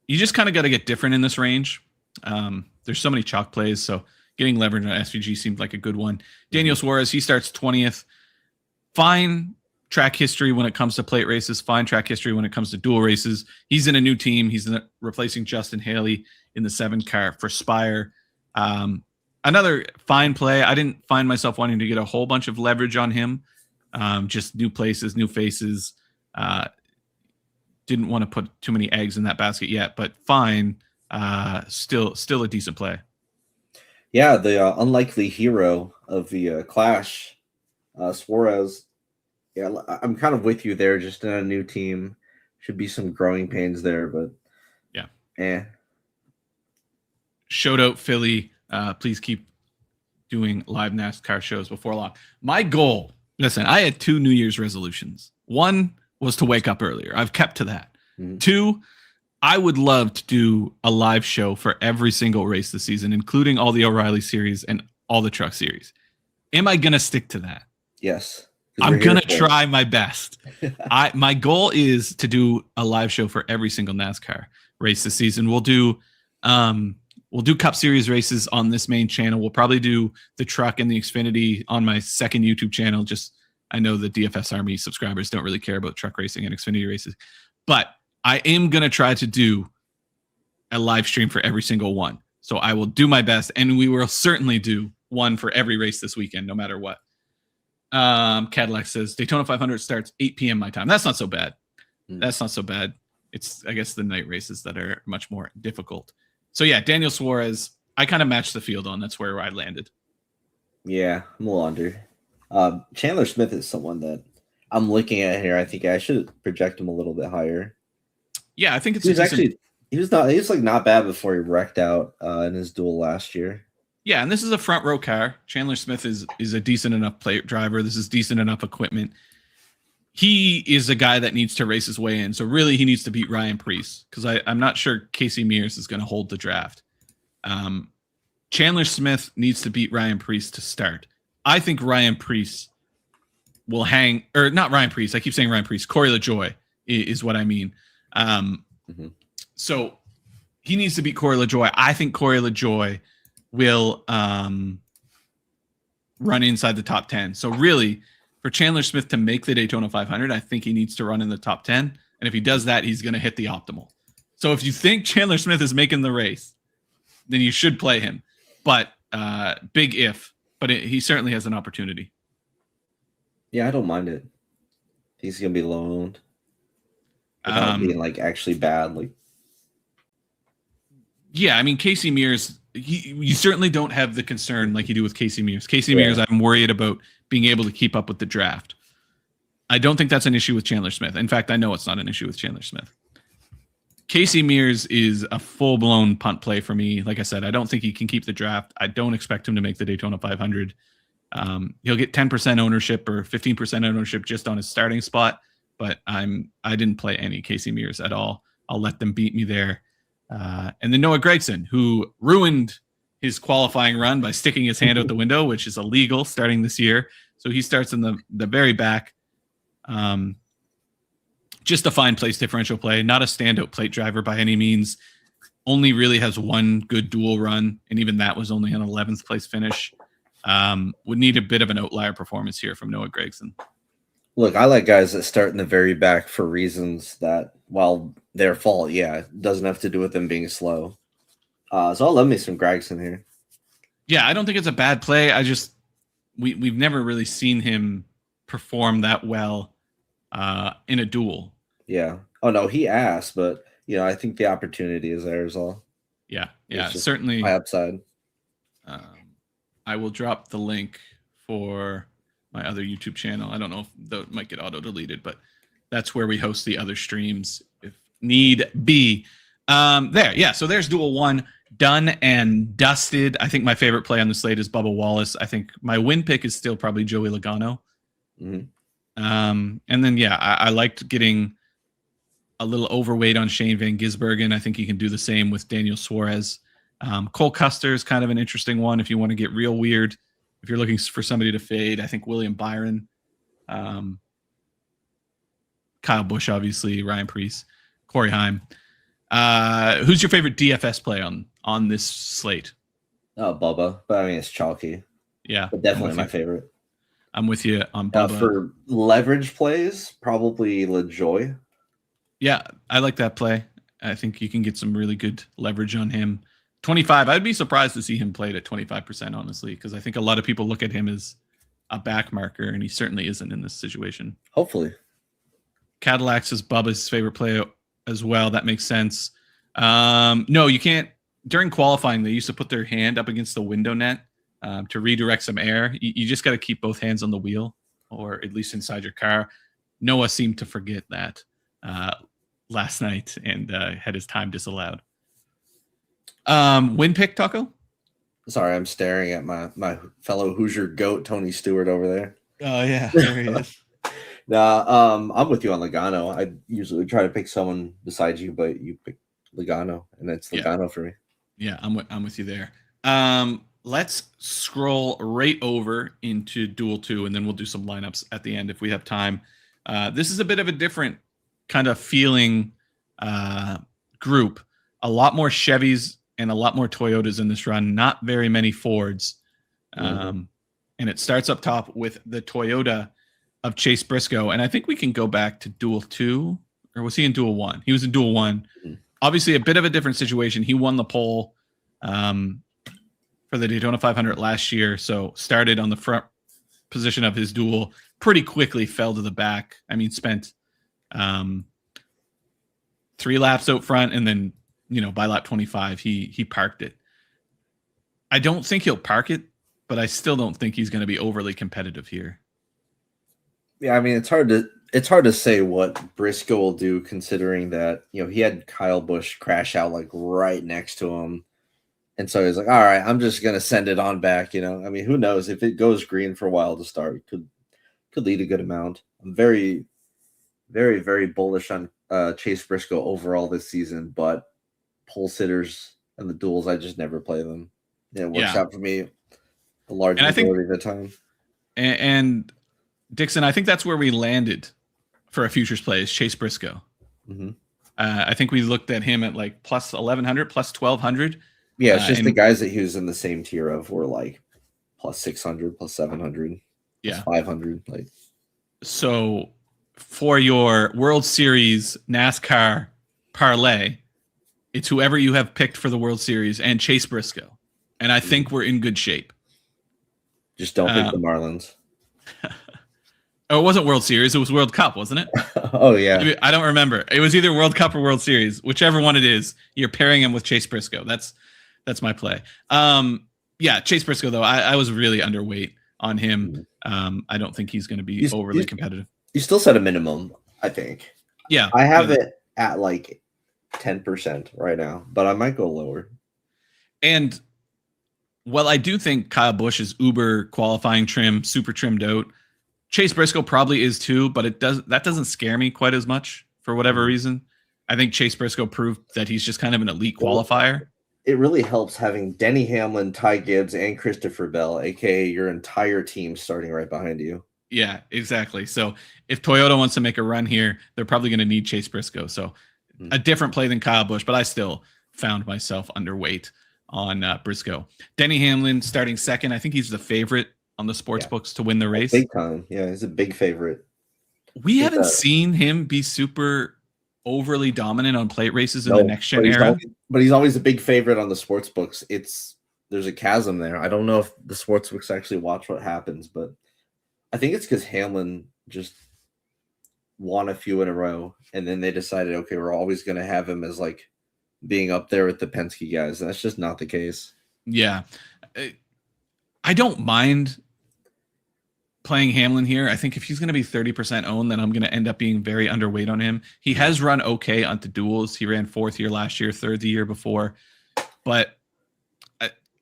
you just kind of got to get different in this range. There's so many chalk plays, so getting leverage on SVG seemed like a good one. Daniel Suarez, he starts 20th. Fine track history when it comes to plate races, fine track history when it comes to dual races. He's in a new team. He's replacing Justin Haley in the 7 car for Spire. Another fine play. I didn't find myself wanting to get a whole bunch of leverage on him. Just new places, new faces. didn't want to put too many eggs in that basket yet, but fine. Still a decent play. Yeah, the unlikely hero of the Clash, Suarez. Yeah, I'm kind of with you there. Just in a new team, should be some growing pains there, but yeah. Shout out Philly. Please keep doing live NASCAR shows before long. My goal, listen, I had 2 New Year's resolutions. One was to wake up earlier. I've kept to that. 2, I would love to do a live show for every single race this season, including all the O'Reilly series and all the truck series. Am I going to stick to that? Yes. I'm going to try my best. My goal is to do a live show for every single NASCAR race this season. We'll do Cup Series races on this main channel. We'll probably do the truck and the Xfinity on my second YouTube channel. Just, I know the DFS Army subscribers don't really care about truck racing and Xfinity races, but I am going to try to do a live stream for every single one. So I will do my best, and we will certainly do one for every race this weekend, no matter what. Cadillac says Daytona 500 starts 8 p.m. my time. That's not so bad. That's not so bad. It's, I guess, the night races that are much more difficult. So yeah, Daniel Suarez, I kind of matched the field on. That's where I landed. Yeah, I'm a little under. Chandler Smith is someone that I'm looking at here. I think I should project him a little bit higher. Yeah, I think it's he was not bad before he wrecked out in his duel last year. Yeah, and this is a front row car. Chandler Smith is a decent enough driver. This is decent enough equipment. He is a guy that needs to race his way in. So really, he needs to beat Ryan Preece, because I'm not sure Casey Mears is going to hold the draft. Chandler Smith needs to beat Ryan Preece to start. I think Ryan Preece will hang, or not Ryan Preece. I keep saying Ryan Preece. Corey LaJoie is what I mean. So he needs to beat Corey LaJoie. I think Corey LaJoie will run inside the top 10. So really, for Chandler Smith to make the Daytona 500, I think he needs to run in the top 10. And if he does that, he's going to hit the optimal. So if you think Chandler Smith is making the race, then you should play him. But big if. But he certainly has an opportunity. Yeah, I don't mind it. He's going to be low owned. Without being like actually bad. Yeah, I mean, Casey Mears, you certainly don't have the concern like you do with Casey Mears. Casey Mears, I'm worried about being able to keep up with the draft. I don't think that's an issue with Chandler Smith. In fact, I know it's not an issue with Chandler Smith. Casey Mears is a full-blown punt play for me. Like I said, I don't think he can keep the draft. I don't expect him to make the Daytona 500. He'll get 10% ownership or 15% ownership just on his starting spot, but I didn't play any Casey Mears at all. I'll let them beat me there. And then Noah Gragson, who ruined his qualifying run by sticking his hand out the window, which is illegal starting this year. So he starts in the very back. Just a fine place differential play, not a standout plate driver by any means. Only really has one good dual run, and even that was only an 11th place finish. Would need a bit of an outlier performance here from Noah Gragson. Look, I like guys that start in the very back for reasons that, while their fault, doesn't have to do with them being slow. So I'll love me some Gragson here. Yeah, I don't think it's a bad play. We've never really seen him perform that well in a duel. Yeah. Oh no, he asked, but I think the opportunity is there as well. Yeah, certainly. High upside. I will drop the link for my other YouTube channel. I don't know if that might get auto deleted, but that's where we host the other streams if need be. There, yeah. So there's Duel 1 done and dusted. I think my favorite play on the slate is Bubba Wallace. I think my win pick is still probably Joey Logano. Mm-hmm. And then I liked getting a little overweight on Shane Van Gisbergen. I think he can do the same with Daniel Suarez. Cole Custer is kind of an interesting one if you want to get real weird. If you're looking for somebody to fade, I think William Byron, Kyle Busch, obviously, Ryan Preece, Corey Heim. Who's your favorite DFS play on this slate? Oh, Bubba, but I mean it's chalky. Yeah, but definitely my favorite. I'm with you on Bubba. For leverage plays, probably LaJoie. Yeah, I like that play. I think you can get some really good leverage on him. 25, I'd be surprised to see him played at 25%, honestly, because I think a lot of people look at him as a back marker, and he certainly isn't in this situation. Hopefully. Cadillac says Bubba's favorite play as well. That makes sense. No, you can't. During qualifying, they used to put their hand up against the window net to redirect some air. You just got to keep both hands on the wheel, or at least inside your car. Noah seemed to forget that last night and had his time disallowed. Win pick, Taco? Sorry, I'm staring at my fellow Hoosier goat, Tony Stewart, over there. Oh, yeah, there he is. Nah, I'm with you on Logano. I usually try to pick someone besides you, but you pick Logano, and it's Logano for me. Yeah, I'm with you there. Let's scroll right over into Duel 2, and then we'll do some lineups at the end if we have time. This is a bit of a different kind of feeling group. A lot more Chevys and a lot more Toyotas in this run. Not very many Fords. And it starts up top with the Toyota of Chase Briscoe. And I think we can go back to Duel 2. Or was he in Duel 1? He was in Duel 1. Obviously, a bit of a different situation. He won the pole for the Daytona 500 last year. So started on the front position of his duel. Pretty quickly fell to the back. I mean, spent 3 laps out front, and then, by lap 25, he parked it. I don't think he'll park it, but I still don't think he's going to be overly competitive here. Yeah, I mean, it's hard to say what Briscoe will do, considering that, he had Kyle Busch crash out like right next to him. And so he's like, all right, I'm just going to send it on back. I mean, who knows if it goes green for a while to start, it could lead a good amount. I'm very, very, very bullish on Chase Briscoe overall this season, but pole sitters and the duels, I just never play them. It works out for me the large majority of the time. And Dixon, I think that's where we landed for a futures play is Chase Briscoe. I think we looked at him at like plus 1,100, plus 1,200. Yeah, it's just the guys that he was in the same tier of were like plus 600, plus 700, plus 500. Like, so for your World Series NASCAR parlay, it's whoever you have picked for the World Series and Chase Briscoe. And I think we're in good shape. Just don't pick the Marlins. Oh, it wasn't World Series. It was World Cup, wasn't it? Oh, yeah. I don't remember. It was either World Cup or World Series. Whichever one it is, you're pairing him with Chase Briscoe. That's my play. Yeah, Chase Briscoe, though, I was really underweight on him. I don't think he's going to be overly competitive. You still set a minimum, I think. Yeah. I have it at like 10% right now, but I might go lower. And well, I do think Kyle Busch is uber qualifying trim, super trimmed out. Chase Briscoe probably is too, but that doesn't scare me quite as much for whatever reason. I think Chase Briscoe proved that he's just kind of an elite qualifier. It really helps having Denny Hamlin, Ty Gibbs, and Christopher Bell, aka your entire team, starting right behind you. Yeah, exactly. So if Toyota wants to make a run here, they're probably going to need Chase Briscoe. So a different play than Kyle Busch, but I still found myself underweight on Briscoe. Denny Hamlin starting second. I think he's the favorite on the sports books to win the race. Big time. Yeah, he's a big favorite. We haven't seen him be super overly dominant on plate races in the next gen era. But he's always a big favorite on the sports books. There's a chasm there. I don't know if the sports books actually watch what happens, but I think it's because Hamlin just won a few in a row, and then they decided, okay, we're always going to have him as like being up there with the Penske guys. And that's just not the case. Yeah. I don't mind playing Hamlin here. I think if he's going to be 30% owned, then I'm going to end up being very underweight on him. He has run okay onto duels. He ran 4th year last year, 3rd the year before, but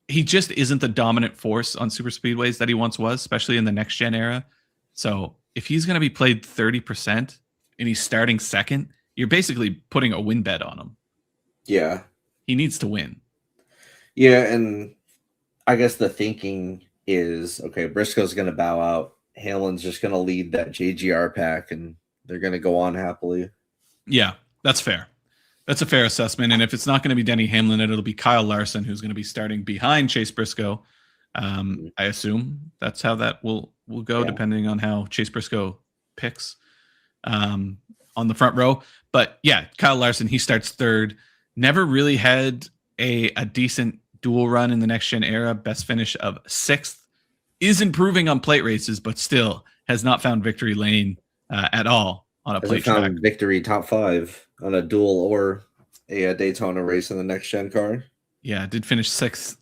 he just isn't the dominant force on super speedways that he once was, especially in the next gen era. So if he's going to be played 30% and he's starting second, you're basically putting a win bet on him. Yeah. He needs to win. Yeah. And I guess the thinking is, okay, Briscoe's going to bow out. Hamlin's just going to lead that JGR pack, and they're going to go on happily. Yeah, that's fair. That's a fair assessment. And if it's not going to be Denny Hamlin, it'll be Kyle Larson, who's going to be starting behind Chase Briscoe. I assume that's how that will go, depending on how Chase Briscoe picks on the front row. But yeah, Kyle Larson, he starts 3rd. Never really had a decent dual run in the next gen era. Best finish of 6th. Is improving on plate races, but still has not found victory lane at all on a As I plate track. found victory top 5 on a duel or a Daytona race in the next gen car. Yeah, did finish sixth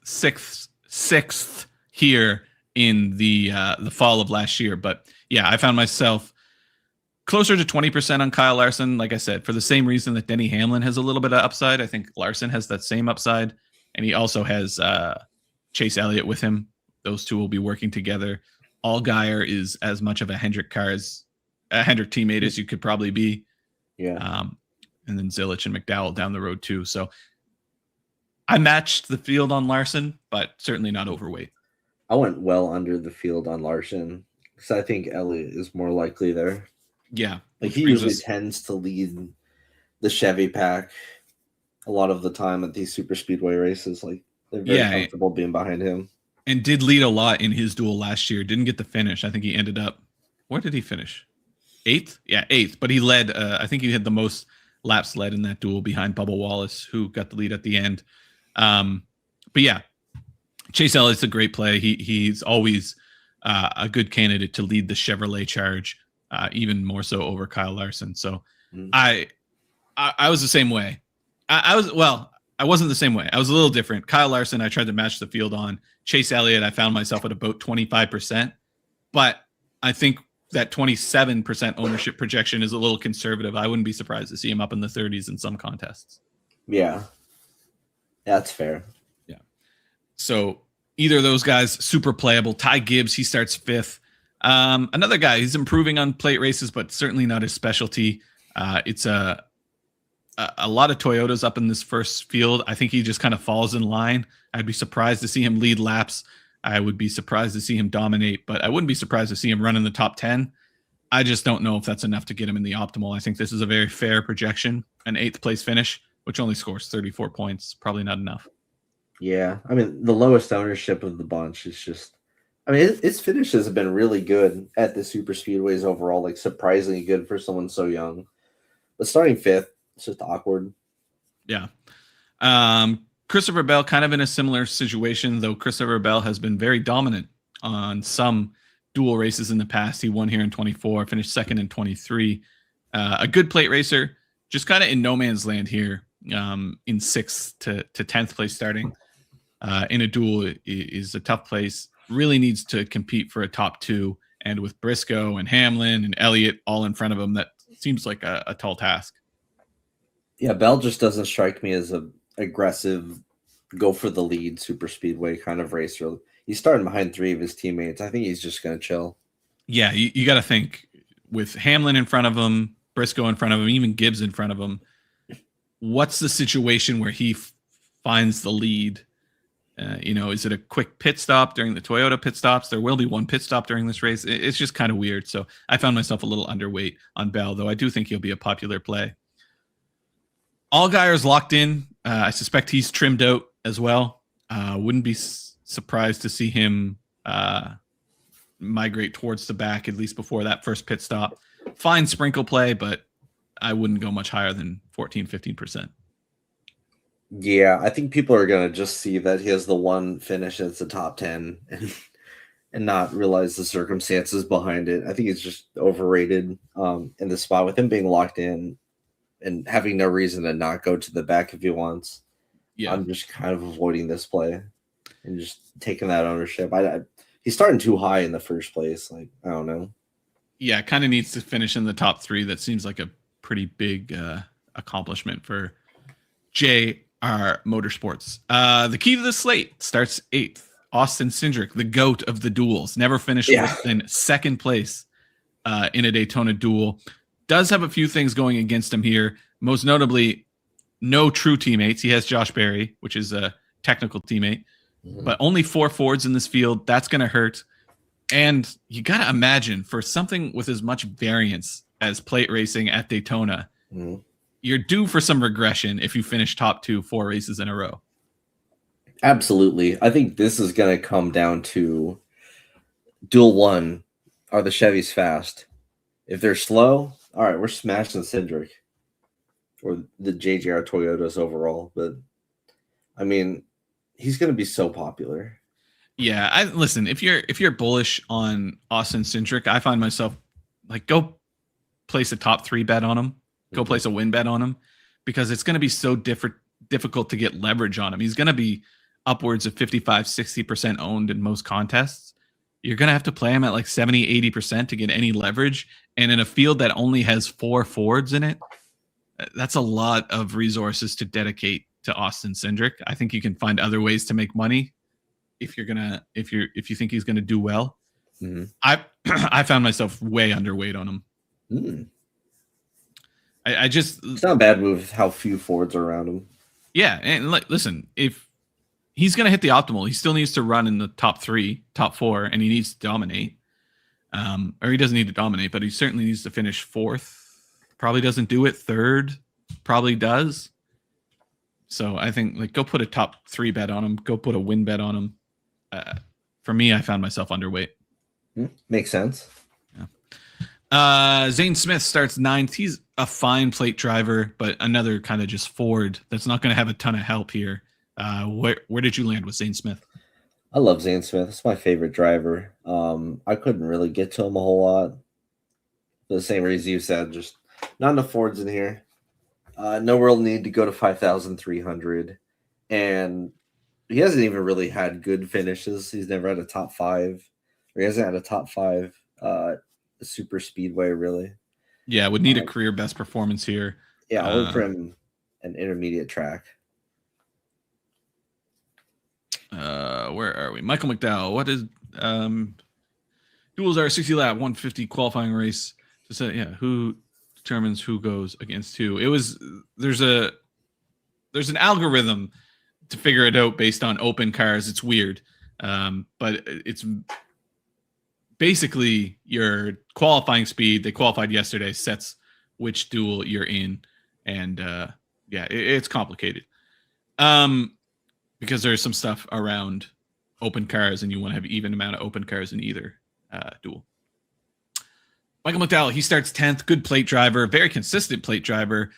here in the fall of last year. But yeah, I found myself closer to 20% on Kyle Larson. Like I said, for the same reason that Denny Hamlin has a little bit of upside, I think Larson has that same upside, and he also has Chase Elliott with him. Those two will be working together. Allgaier is as much of a Hendrick teammate as you could probably be. Yeah. And then Zilich and McDowell down the road too. So I matched the field on Larson, but certainly not overweight. I went well under the field on Larson because I think Elliott is more likely there. Yeah. Like he usually tends to lead the Chevy pack a lot of the time at these super speedway races. Like they're very comfortable being behind him. And did lead a lot in his duel last year. Didn't get the finish. I think he ended up, where did he finish? 8th? Yeah, 8th. But he led, I think he had the most laps led in that duel behind Bubba Wallace, who got the lead at the end. But yeah, Chase Elliott's a great play. He's always a good candidate to lead the Chevrolet charge, even more so over Kyle Larson. So I was the same way. I wasn't the same way. I was a little different. Kyle Larson, I tried to match the field on. Chase Elliott, I found myself at about 25%. But I think that 27% ownership projection is a little conservative. I wouldn't be surprised to see him up in the 30s in some contests. Yeah. That's fair. Yeah. So either of those guys, super playable. Ty Gibbs, he starts 5th. Another guy, he's improving on plate races, but certainly not his specialty. It's a lot of Toyotas up in this first field. I think he just kind of falls in line. I'd be surprised to see him lead laps. I would be surprised to see him dominate, but I wouldn't be surprised to see him run in the top 10. I just don't know if that's enough to get him in the optimal. I think this is a very fair projection. An 8th place finish, which only scores 34 points. Probably not enough. Yeah. I mean, the lowest ownership of the bunch is just, I mean, its finishes have been really good at the super speedways overall, like surprisingly good for someone so young. But starting 5th, it's just awkward. Yeah. Christopher Bell kind of in a similar situation, though Christopher Bell has been very dominant on some dual races in the past. He won here in 24, finished 2nd in 23. A good plate racer, just kind of in no man's land here, in 6th to 10th place starting. In a duel is a tough place. Really needs to compete for a top 2. And with Briscoe and Hamlin and Elliott all in front of him, that seems like a tall task. Yeah, Bell just doesn't strike me as a aggressive, go for the lead super speedway kind of racer. He's starting behind 3 of his teammates. I think he's just going to chill. Yeah, you got to think with Hamlin in front of him, Briscoe in front of him, even Gibbs in front of him. What's the situation where he finds the lead? Is it a quick pit stop during the Toyota pit stops? There will be one pit stop during this race. It's just kind of weird. So I found myself a little underweight on Bell, though I do think he'll be a popular play. Allgaier's locked in. I suspect he's trimmed out as well. Wouldn't be surprised to see him migrate towards the back, at least before that first pit stop. Fine sprinkle play, but I wouldn't go much higher than 14, 15%. Yeah, I think people are going to just see that he has the one finish that's the top 10 and not realize the circumstances behind it. I think it's just overrated in the spot with him being locked in and having no reason to not go to the back if he wants. Yeah, I'm just kind of avoiding this play and just taking that ownership. He's starting too high in the first place. Like, I don't know. Yeah, kind of needs to finish in the top 3. That seems like a pretty big accomplishment for JR Motorsports. The key to the slate starts 8th. Austin Cindric, the GOAT of the duels, never finished less than 2nd place in a Daytona duel. Does have a few things going against him here. Most notably, no true teammates. He has Josh Berry, which is a technical teammate, but only 4 Fords in this field. That's going to hurt. And you got to imagine for something with as much variance as plate racing at Daytona, you're due for some regression if you finish top 2 4 races in a row. Absolutely. I think this is going to come down to Duel 1. Are the Chevys fast? If they're slow, all right, we're smashing Cindric or the JGR Toyotas overall. But, I mean, he's going to be so popular. Yeah, listen, if you're bullish on Austin Cindric, I find myself like go place a top 3 bet on him. Go place a win bet on him, because it's going to be so difficult to get leverage on him. He's going to be upwards of 55-60% owned in most contests. You're going to have to play him at like 70-80% to get any leverage. And in a field that only has 4 Fords in it, that's a lot of resources to dedicate to Austin Cindric. I think you can find other ways to make money if you think he's gonna do well. Mm-hmm. I found myself way underweight on him. Mm. It's not a bad move how few Fords are around him. Yeah, and listen, if he's gonna hit the optimal, he still needs to run in the top 3, top 4, and he needs to dominate. Or he doesn't need to dominate, but he certainly needs to finish 4th. Probably doesn't do it. 3rd, probably does. So I think like go put a top 3 bet on him. Go put a win bet on him. For me, I found myself underweight. Makes sense. Yeah. Zane Smith starts 9th. He's a fine plate driver, but another kind of just Ford that's not going to have a ton of help here. Where did you land with Zane Smith? I love Zane Smith. It's my favorite driver. I couldn't really get to him a whole lot. For the same reason you said, just not enough Fords in here. No real need to go to 5,300. And he hasn't even really had good finishes. He's never had a top 5. Or he hasn't had a top 5 super speedway, really. Yeah, would need a career best performance here. Yeah, I'll look for him an intermediate track. Where are we? Michael McDowell. What is duels are 60 lap 150 qualifying race? Who determines who goes against who? There's an algorithm to figure it out based on open cars. It's weird. But it's basically your qualifying speed. They qualified yesterday, sets which duel you're in. And it's complicated. Because there's some stuff around open cars, and you want to have even amount of open cars in either duel. Michael McDowell, he starts 10th. Good plate driver, very consistent plate driver.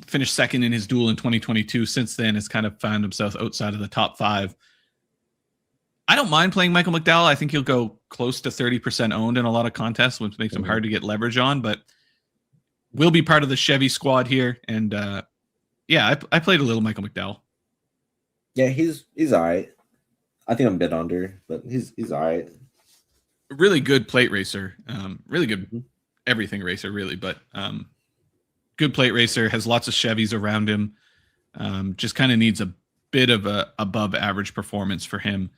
Finished 2nd in his duel in 2022. Since then, has kind of found himself outside of the top 5. I don't mind playing Michael McDowell. I think he'll go close to 30% owned in a lot of contests, which makes him hard to get leverage on, but will be part of the Chevy squad here. And I played a little Michael McDowell. Yeah, he's all right. I think I'm a bit under, but he's all right. Really good plate racer. Really good everything racer, really. But good plate racer, has lots of Chevys around him. Just kind of needs a bit of a above average performance for him.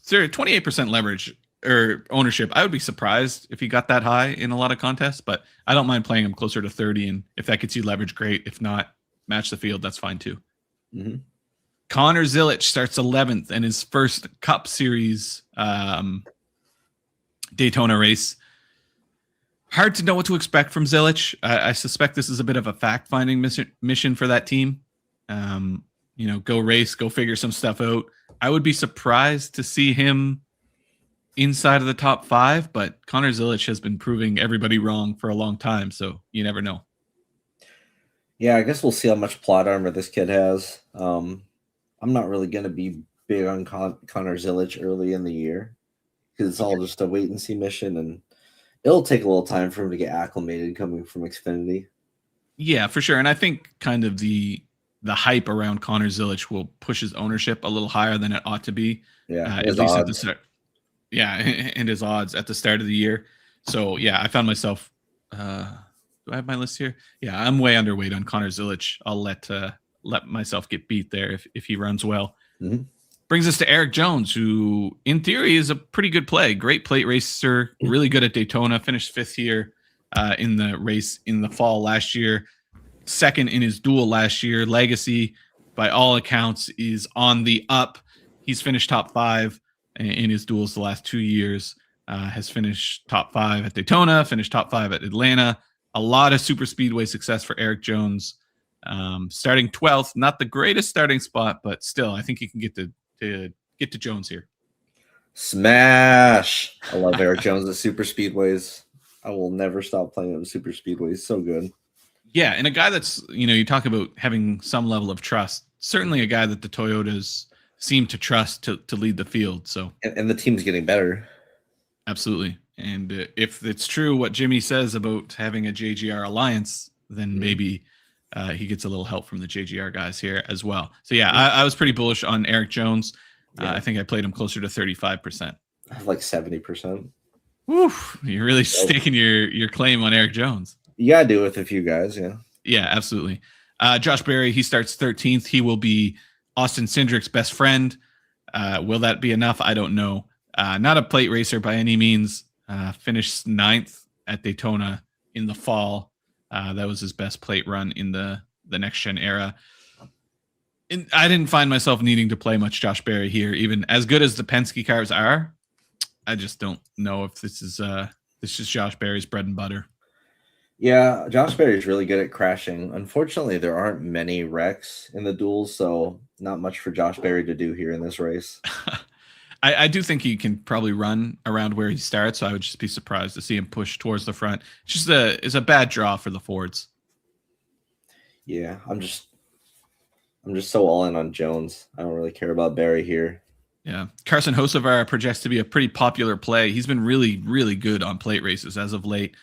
So 28% leverage or ownership. I would be surprised if he got that high in a lot of contests, but I don't mind playing him closer to 30. And if that gets you leverage, great. If not, match the field, that's fine too. Mm-hmm. Connor Zilic starts 11th in his first Cup Series Daytona race. Hard to know what to expect from Zilic. I suspect this is a bit of a fact-finding mission for that team. Go race, go figure some stuff out. I would be surprised to see him inside of the top 5, but Connor Zilic has been proving everybody wrong for a long time, so you never know. Yeah, I guess we'll see how much plot armor this kid has. I'm not really going to be big on Connor Zilic early in the year because it's all just a wait and see mission, and it'll take a little time for him to get acclimated coming from Xfinity. Yeah, for sure. And I think kind of the hype around Connor Zilic will push his ownership a little higher than it ought to be. Yeah, at least at the start. Yeah, and his odds at the start of the year. So yeah, I found myself. Do I have my list here? Yeah, I'm way underweight on Connor Zilic. I'll let myself get beat there if he runs well. Mm-hmm. Brings us to Eric Jones, who in theory is a pretty good play. Great plate racer, really good at Daytona. Finished 5th here in the race in the fall last year. 2nd in his duel last year. Legacy, by all accounts, is on the up. He's finished top 5 in his duels the last 2 years. Has finished top 5 at Daytona, finished top 5 at Atlanta. A lot of super speedway success for Eric Jones. Starting 12th, not the greatest starting spot, but still, I think he can get to Jones here. Smash! I love Eric Jones at super speedways. I will never stop playing on super speedways. So good. Yeah, and a guy that's, you talk about having some level of trust. Certainly a guy that the Toyotas seem to trust to lead the field. So and the team's getting better. Absolutely. And if it's true what Jimmy says about having a JGR alliance, then maybe he gets a little help from the JGR guys here as well. So yeah, I was pretty bullish on Eric Jones. I think I played him closer to 35%. I have like 70%. Woo, you're really staking your claim on Eric Jones. You gotta do it with a few guys, yeah. Yeah, absolutely. Josh Berry, he starts 13th. He will be Austin Cindric's best friend. Will that be enough? I don't know. Not a plate racer by any means. Finished 9th at Daytona in the fall. That was his best plate run in the next gen era. And I didn't find myself needing to play much Josh Berry here, even as good as the Penske cars are. I just don't know if this is Josh Berry's bread and butter. Yeah, Josh Berry is really good at crashing. Unfortunately, there aren't many wrecks in the duels, so not much for Josh Berry to do here in this race. I do think he can probably run around where he starts, so I would just be surprised to see him push towards the front. It's a bad draw for the Fords. Yeah, I'm just so all in on Jones. I don't really care about Berry here. Yeah, Carson Hocevar projects to be a pretty popular play. He's been really, really good on plate races as of late.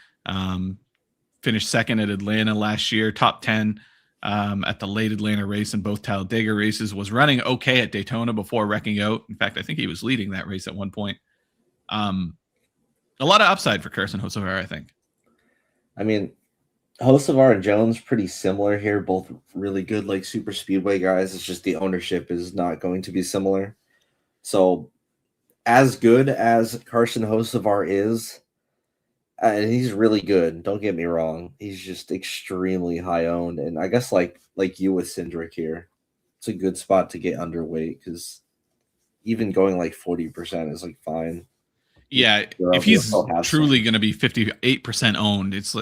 Finished second at Atlanta last year, top 10 at the late Atlanta race and both Talladega races, was running okay at Daytona before wrecking out. In fact, I think he was leading that race at one point. A lot of upside for Carson Hocevar, I think. I mean, Hocevar and Jones pretty similar here, both really good like super speedway guys. It's just the ownership is not going to be similar. So as good as Carson Hocevar is, and he's really good, don't get me wrong, he's just extremely high owned. And I guess like you with Cindric here, it's a good spot to get underweight because even going like 40% is like fine. Yeah, if he's truly going to be 58% owned, it's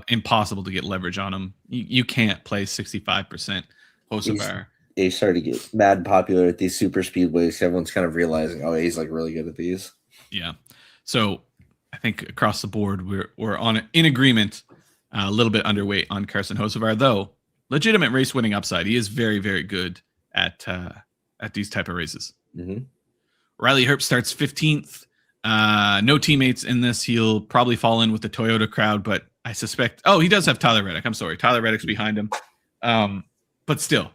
impossible to get leverage on him. You can't play 65% Hocevar. He's starting to get mad popular at these super speedways. Everyone's kind of realizing, oh, he's like really good at these. Yeah. So I think across the board, we're in agreement, a little bit underweight on Carson Hocevar, though legitimate race winning upside. He is very, very good at these type of races. Mm-hmm. Riley Herbst starts 15th. No teammates in this. He'll probably fall in with the Toyota crowd, but I suspect. Oh, he does have Tyler Reddick. I'm sorry, Tyler Reddick's behind him. But still,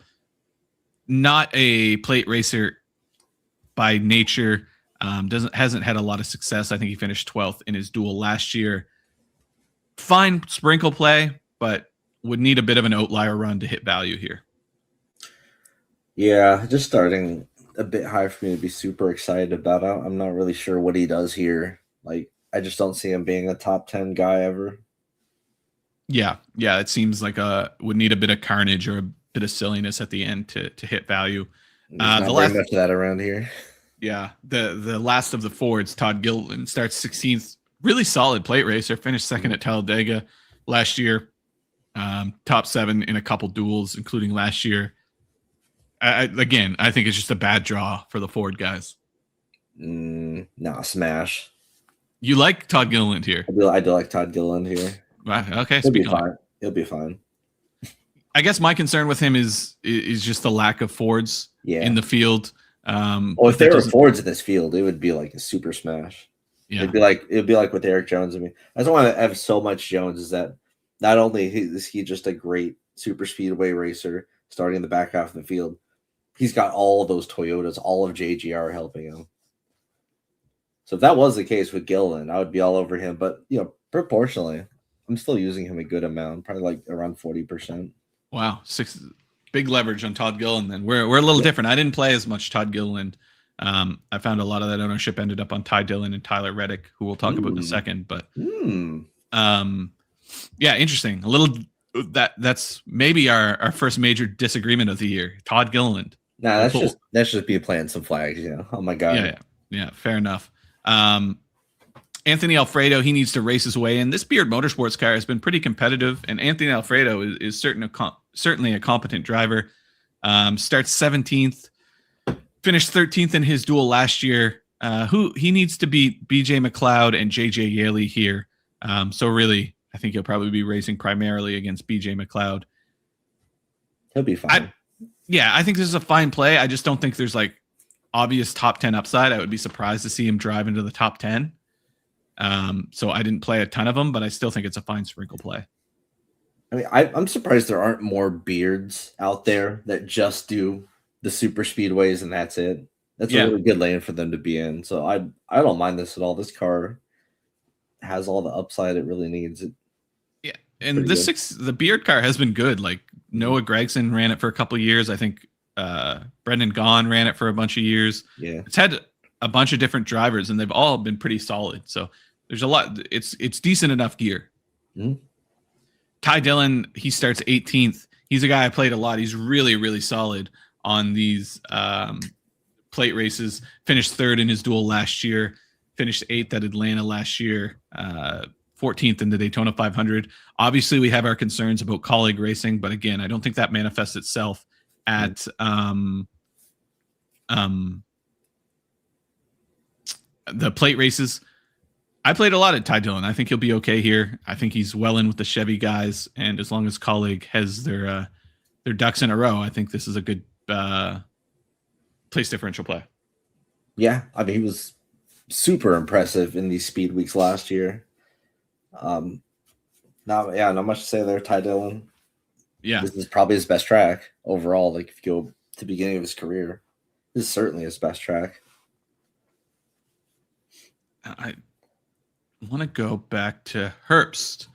not a plate racer by nature. Hasn't had a lot of success. I think he finished 12th in his duel last year. Fine sprinkle play, but would need a bit of an outlier run to hit value here. Yeah, just starting a bit high for me to be super excited about. I'm not really sure what he does here. Like, I just don't see him being a top 10 guy ever. Yeah, it seems like would need a bit of carnage or a bit of silliness at the end to hit value. There's not very much of that around here. Yeah, the last of the Fords, Todd Gilliland, starts 16th. Really solid plate racer. Finished second at Talladega last year. Top 7 in a couple duels, including last year. I think it's just a bad draw for the Ford guys. Nah, smash. You like Todd Gilliland here? I do like Todd Gilliland here. Okay, He'll be fine. He'll be fine. I guess my concern with him is just the lack of Fords in the field. If there were Fords in this field, it would be like a super smash. Yeah, it'd be like with Eric Jones. I mean, I just want to have so much Jones is that not only is he just a great super speedway racer starting in the back half of the field, he's got all of those Toyotas, all of JGR helping him. So if that was the case with Gilliland, I would be all over him. But proportionally, I'm still using him a good amount, probably like around 40%. Wow, big leverage on Todd Gilliland. Then we're a little different. I didn't play as much Todd Gilliland. I found a lot of that ownership ended up on Ty Dillon and Tyler Reddick, who we'll talk about in a second. But yeah, interesting. A little that's maybe our first major disagreement of the year. Todd Gilliland. Nah, that's just be planting some flags. Oh my god. Yeah. Fair enough. Anthony Alfredo, he needs to race his way in. This Beard Motorsports car has been pretty competitive, and Anthony Alfredo is certainly a competent driver. Starts 17th, finished 13th in his duel last year. Who he needs to beat BJ McLeod and JJ Yaley here. So really, I think he'll probably be racing primarily against BJ McLeod. He'll be fine. I think this is a fine play. I just don't think there's like obvious top 10 upside. I would be surprised to see him drive into the top 10. So I didn't play a ton of them, but I still think it's a fine sprinkle play. I mean, I'm surprised there aren't more beards out there that just do the super speedways and that's it. That's a really good lane for them to be in. So I don't mind this at all. This car has all the upside it really needs. Yeah, and the beard car has been good. Like Noah Gregson ran it for a couple of years. I think Brendan Gaughan ran it for a bunch of years. Yeah, it's had a bunch of different drivers, and they've all been pretty solid. So there's a lot. It's decent enough gear. Mm-hmm. Ty Dillon, he starts 18th. He's a guy I played a lot. He's really, really solid on these plate races. Finished third in his duel last year. Finished 8th at Atlanta last year. 14th in the Daytona 500. Obviously, we have our concerns about colleague racing, but again, I don't think that manifests itself at the plate races. I played a lot at Ty Dillon. I think he'll be okay here. I think he's well in with the Chevy guys, and as long as colleague has their ducks in a row, I think this is a good place differential play. Yeah, I mean, he was super impressive in these speed weeks last year. Not much to say there. Ty Dillon. Yeah, this is probably his best track overall. Like if you go to the beginning of his career, this is certainly his best track. I want to go back to Herbst.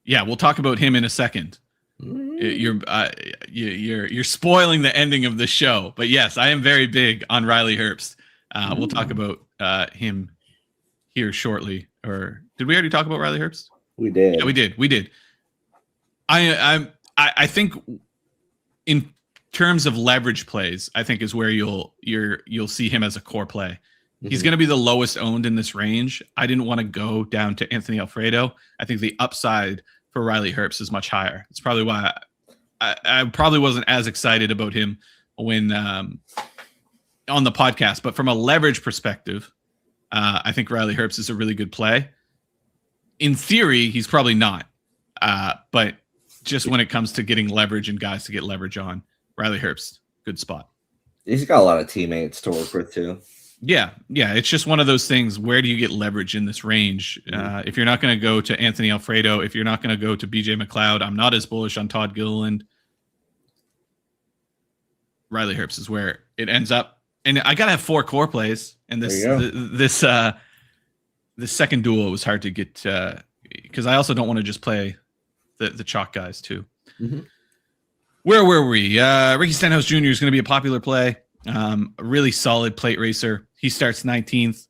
Yeah, we'll talk about him in a second. You're spoiling the ending of the show, but yes, I am very big on Riley Herbst. We'll talk about him here shortly. Or did we already talk about Riley Herbst? We did. Yeah, we did. I think in terms of leverage plays, I think is where you'll see him as a core play. He's going to be the lowest owned in this range. I didn't want to go down to Anthony Alfredo. I think the upside for Riley Herbst is much higher. It's probably why I probably wasn't as excited about him when on the podcast. But from a leverage perspective, I think Riley Herbst is a really good play. In theory, he's probably not. But just when it comes to getting leverage and guys to get leverage on, Riley Herbst, good spot. He's got a lot of teammates to work with too. Yeah. It's just one of those things. Where do you get leverage in this range? If you're not going to go to Anthony Alfredo, if you're not going to go to BJ McLeod, I'm not as bullish on Todd Gilliland. Riley Herbst is where it ends up. And I got to have 4 core plays. And this second duel was hard to get because I also don't want to just play the chalk guys too. Where were we? Ricky Stenhouse Jr. is going to be a popular play. A really solid plate racer. He starts 19th.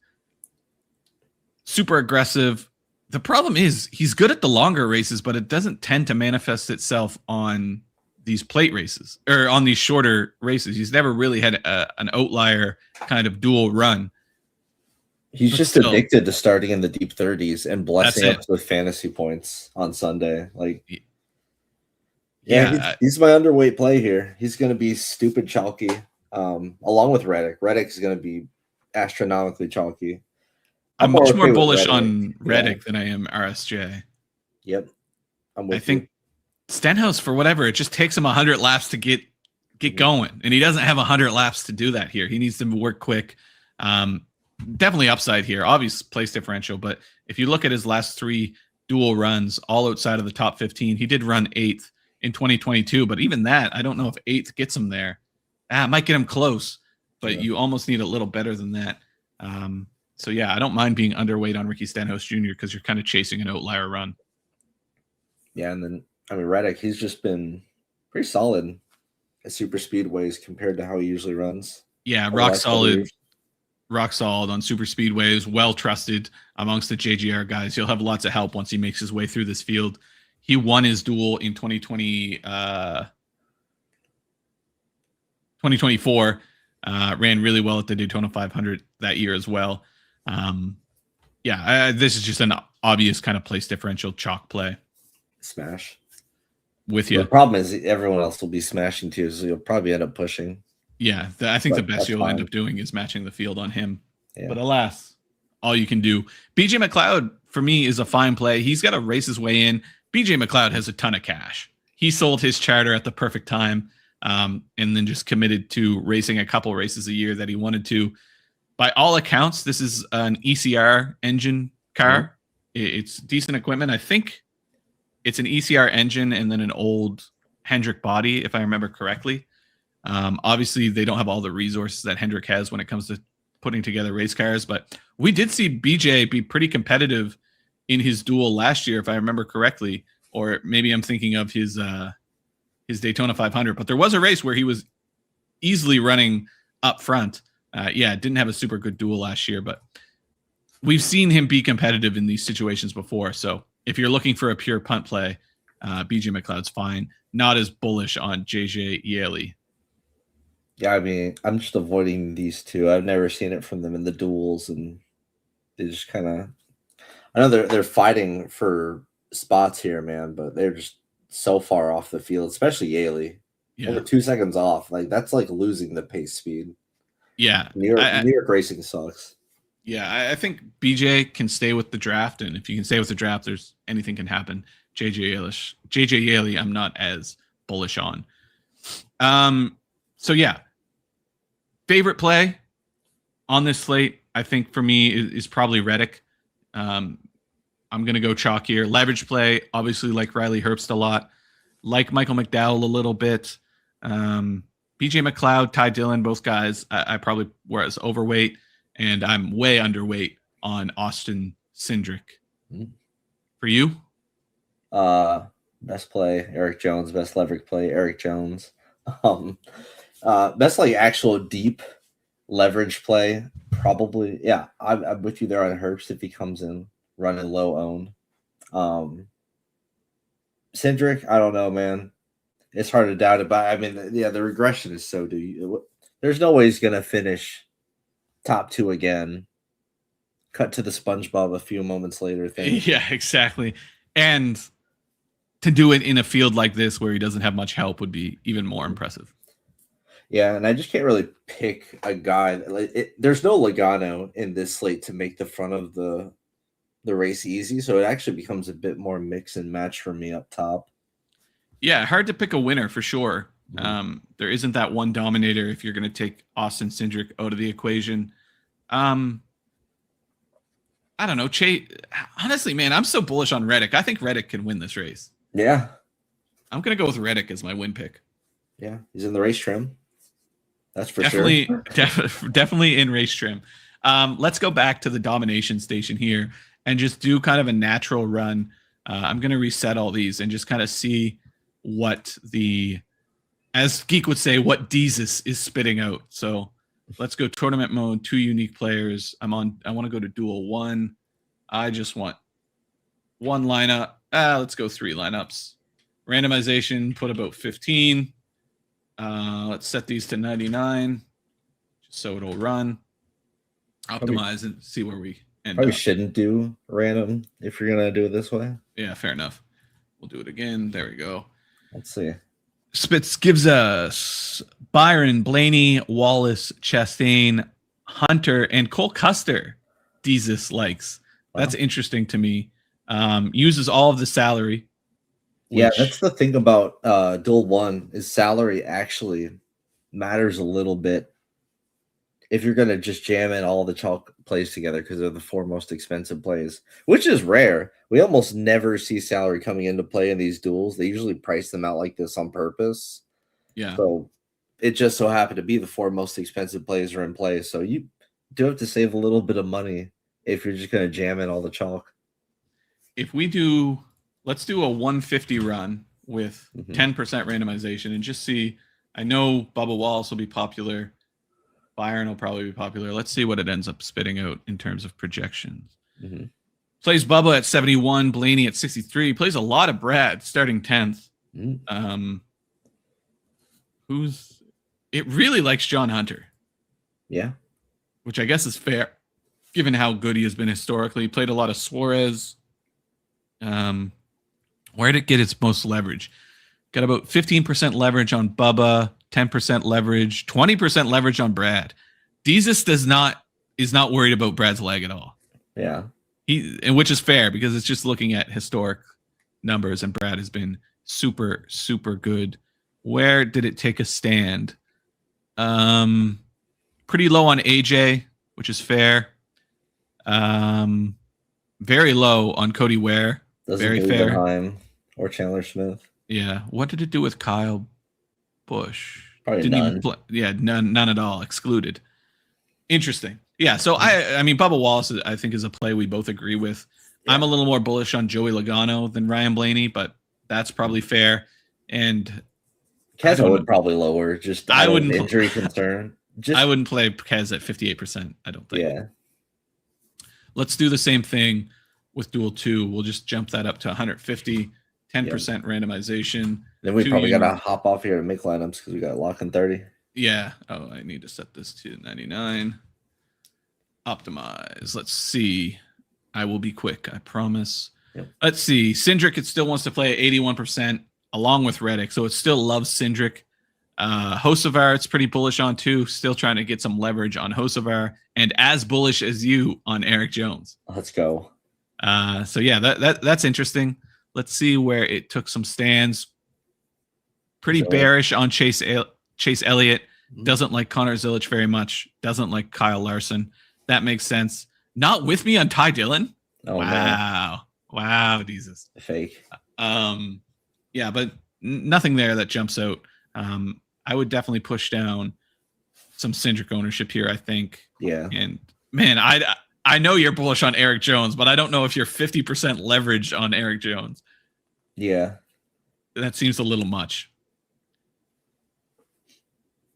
Super aggressive. The problem is he's good at the longer races, but it doesn't tend to manifest itself on these plate races or on these shorter races. He's never really had an outlier kind of dual run. He's just addicted to starting in the deep 30s and blessing us with fantasy points on Sunday. Like, he's my underweight play here. He's going to be stupid chalky. Along with Reddick. Reddick is going to be astronomically chalky. I'm much more bullish on Reddick than I am RSJ. Yep. I think Stenhouse, for whatever, it just takes him 100 laps to get going. And he doesn't have 100 laps to do that here. He needs to work quick. Definitely upside here. Obvious place differential. But if you look at his last 3 dual runs, all outside of the top 15, he did run 8th in 2022. But even that, I don't know if 8th gets him there. It might get him close, but you almost need a little better than that. So, I don't mind being underweight on Ricky Stenhouse Jr. because you're kind of chasing an outlier run. Yeah, and then, Reddick, he's just been pretty solid at super speedways compared to how he usually runs. Yeah, rock solid on super speedways, well trusted amongst the JGR guys. He'll have lots of help once he makes his way through this field. He won his duel in 2024, ran really well at the Daytona 500 that year as well. This is just an obvious kind of place differential chalk play. Smash. With you. The problem is everyone else will be smashing too, so you'll probably end up pushing. Yeah, I think the best you'll end up doing is matching the field on him. Yeah. But alas, all you can do. BJ McLeod, for me, is a fine play. He's got to race his way in. BJ McLeod has a ton of cash. He sold his charter at the perfect time. And then just committed to racing a couple races a year that he wanted to. By all accounts, this is an ECR engine car. It's decent equipment. I think it's an ECR engine and then an old Hendrick body, if I remember correctly. Obviously, they don't have all the resources that Hendrick has when it comes to putting together race cars, but we did see BJ be pretty competitive in his duel last year, if I remember correctly, or maybe I'm thinking of his Daytona 500. But there was a race where he was easily running up front. Didn't have a super good duel last year, but we've seen him be competitive in these situations before. So if you're looking for a pure punt play, BJ McLeod's fine. Not as bullish on JJ Yeley. Yeah, I mean, I'm just avoiding these two. I've never seen it from them in the duels, and they just kind of. I know they're fighting for spots here, man, but they're just so far off the field, especially Yaley. Yeah. Only 2 seconds off. Like, that's like losing the pace speed. Yeah. New York racing sucks. Yeah, I think BJ can stay with the draft, and if you can stay with the draft, anything can happen. JJ Yaley, I'm not as bullish on. So yeah, favorite play on this slate, I think for me is probably Reddick. I'm gonna go chalk here. Leverage play, obviously like Riley Herbst a lot, like Michael McDowell a little bit. BJ McLeod, Ty Dillon, both guys I probably was overweight. And I'm way underweight on Austin Cindric. For you? Best play, Eric Jones. Best leverage play, Eric Jones. Best like actual deep leverage play, probably. Yeah, I'm with you there on Herbst if he comes in running low owned. Cindric, I don't know, man. It's hard to doubt it, but I mean, yeah, the regression is so there's no way he's gonna finish top 2 again. Cut to the SpongeBob a few moments later thing. Yeah, exactly. And to do it in a field like this where he doesn't have much help would be even more impressive. Yeah, and I just can't really pick a guy. There's no Logano in this slate to make the front of the race easy, so it actually becomes a bit more mix and match for me up top. Yeah, hard to pick a winner for sure. There isn't that one dominator if you're going to take Austin Cindric out of the equation. I don't know. Honestly, man, I'm so bullish on Reddick. I think Reddick can win this race. Yeah. I'm going to go with Reddick as my win pick. Yeah, he's in the race trim. That's for definitely, sure. Definitely in race trim. Let's go back to the domination station here and just do kind of a natural run. I'm going to reset all these and just kind of see what as Geek would say, what Jesus is spitting out. So let's go tournament mode, 2 unique players. I want to go to duel 1. I just want 1 lineup. Let's go 3 lineups. Randomization, put about 15. Let's set these to 99 just so it'll run. Optimize and see where we end probably up. Shouldn't do random if you're going to do it this way. Yeah, fair enough. We'll do it again. There we go. Let's see. Spitz gives us Byron, Blaney, Wallace, Chastain, Hunter, and Cole Custer. Jesus likes. That's interesting to me. Uses all of the salary. Yeah, that's the thing about Duel 1 is salary actually matters a little bit if you're going to just jam in all the chalk plays together because they're the 4 most expensive plays, which is rare. We almost never see salary coming into play in these duels. They usually price them out like this on purpose. Yeah. So it just so happened to be the 4 most expensive plays are in play. So you do have to save a little bit of money if you're just going to jam in all the chalk. If we let's do a 150 run with 10% randomization and just see. I know Bubba Wallace will be popular. Byron will probably be popular. Let's see what it ends up spitting out in terms of projections. Plays Bubba at 71, Blaney at 63. Plays a lot of Brad, starting 10th. It really likes John Hunter. Yeah. Which I guess is fair, given how good he has been historically. He played a lot of Suarez. Where did it get its most leverage? Got about 15% leverage on Bubba, 10% leverage, 20% leverage on Brad. Jesus is not worried about Brad's leg at all. Yeah. Which is fair because it's just looking at historic numbers, and Brad has been super, super good. Where did it take a stand? Pretty low on AJ, which is fair. very low on Cody Ware. Doesn't Very do fair. Benheim or Chandler Smith. Yeah. What did it do with Kyle Busch? Probably Didn't none. even play. Yeah, none at all. Excluded. Interesting. Yeah. So I mean, Bubba Wallace, I think, is a play we both agree with. Yeah. I'm a little more bullish on Joey Logano than Ryan Blaney, but that's probably fair. And Kez would probably lower. Just I wouldn't injury concern. I wouldn't play Kez at 58%. I don't think. Yeah. Let's do the same thing with Duel 2. We'll just jump that up to 150, 10% randomization. Then we probably got to hop off here and make lineups because we got lock in 30. Yeah. Oh, I need to set this to 99. Optimize. Let's see. I will be quick. I promise. Yep. Let's see. Cindric, it still wants to play at 81% along with Reddick. So it still loves Cindric. Hocevar, it's pretty bullish on too. Still trying to get some leverage on Hocevar, and as bullish as you on Eric Jones. Let's go. So yeah, that's interesting. Let's see where it took some stands. Pretty bearish on Chase Elliott. Doesn't like Connor Zilic very much. Doesn't like Kyle Larson. That makes sense. Not with me on Ty Dillon. Oh, wow. No. Wow, Jesus. Fake. Yeah, but nothing there that jumps out. I would definitely push down some Cindric ownership here, I think. Yeah. And man, I know you're bullish on Eric Jones, but I don't know if you're 50% leveraged on Eric Jones. Yeah. That seems a little much.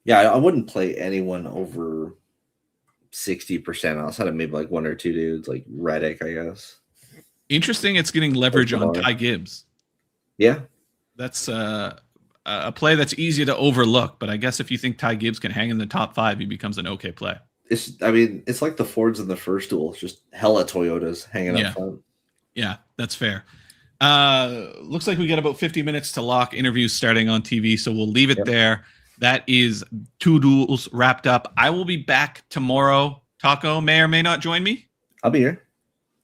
Yeah, I wouldn't play anyone over 60% outside of maybe like one or two dudes, like Reddick, I guess. Interesting. It's getting leverage on Ty Gibbs. Yeah. That's a play that's easy to overlook, but I guess if you think Ty Gibbs can hang in the top 5, he becomes an okay play. It's like the Fords in the first duel. It's just hella Toyotas hanging up front. Yeah, that's fair. Looks like we got about 50 minutes to lock. Interviews starting on TV, so we'll leave it there. That is 2 duels wrapped up. I will be back tomorrow. Taco may or may not join me. I'll be here.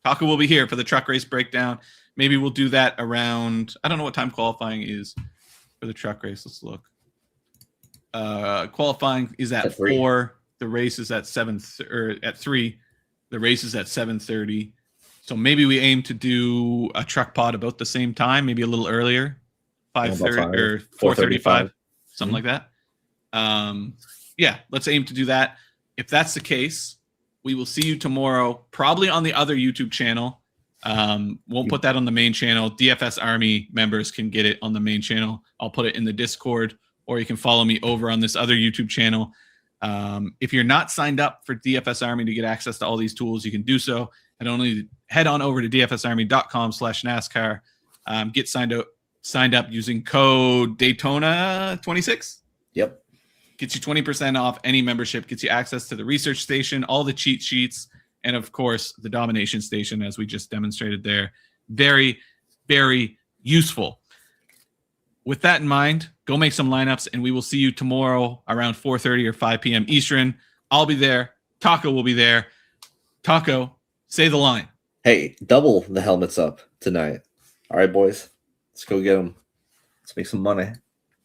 Taco will be here for the truck race breakdown. Maybe we'll do that around, I don't know what time qualifying is for the truck race. Let's look. Qualifying is at 4. The race is at 7 or at 3. The race is at 7:30. So maybe we aim to do a truck pod about the same time, maybe a little earlier, 5:30 or 4:35, something like that. Yeah, let's aim to do that. If that's the case, we will see you tomorrow, probably on the other YouTube channel. Won't put that on the main channel. DFS Army members can get it on the main channel. I'll put it in the Discord, or you can follow me over on this other YouTube channel. If you're not signed up for DFS Army to get access to all these tools, you can do so. Head on over to dfsarmy.com/NASCAR. Get signed up using code Daytona 26. Yep. Gets you 20% off any membership, gets you access to the research station, all the cheat sheets, and of course, the domination station, as we just demonstrated there. Very, very useful. With that in mind, go make some lineups, and we will see you tomorrow around 4:30 or 5 p.m. Eastern. I'll be there. Taco will be there. Taco, say the line. Hey, double the helmets up tonight. All right, boys. Let's go get them. Let's make some money.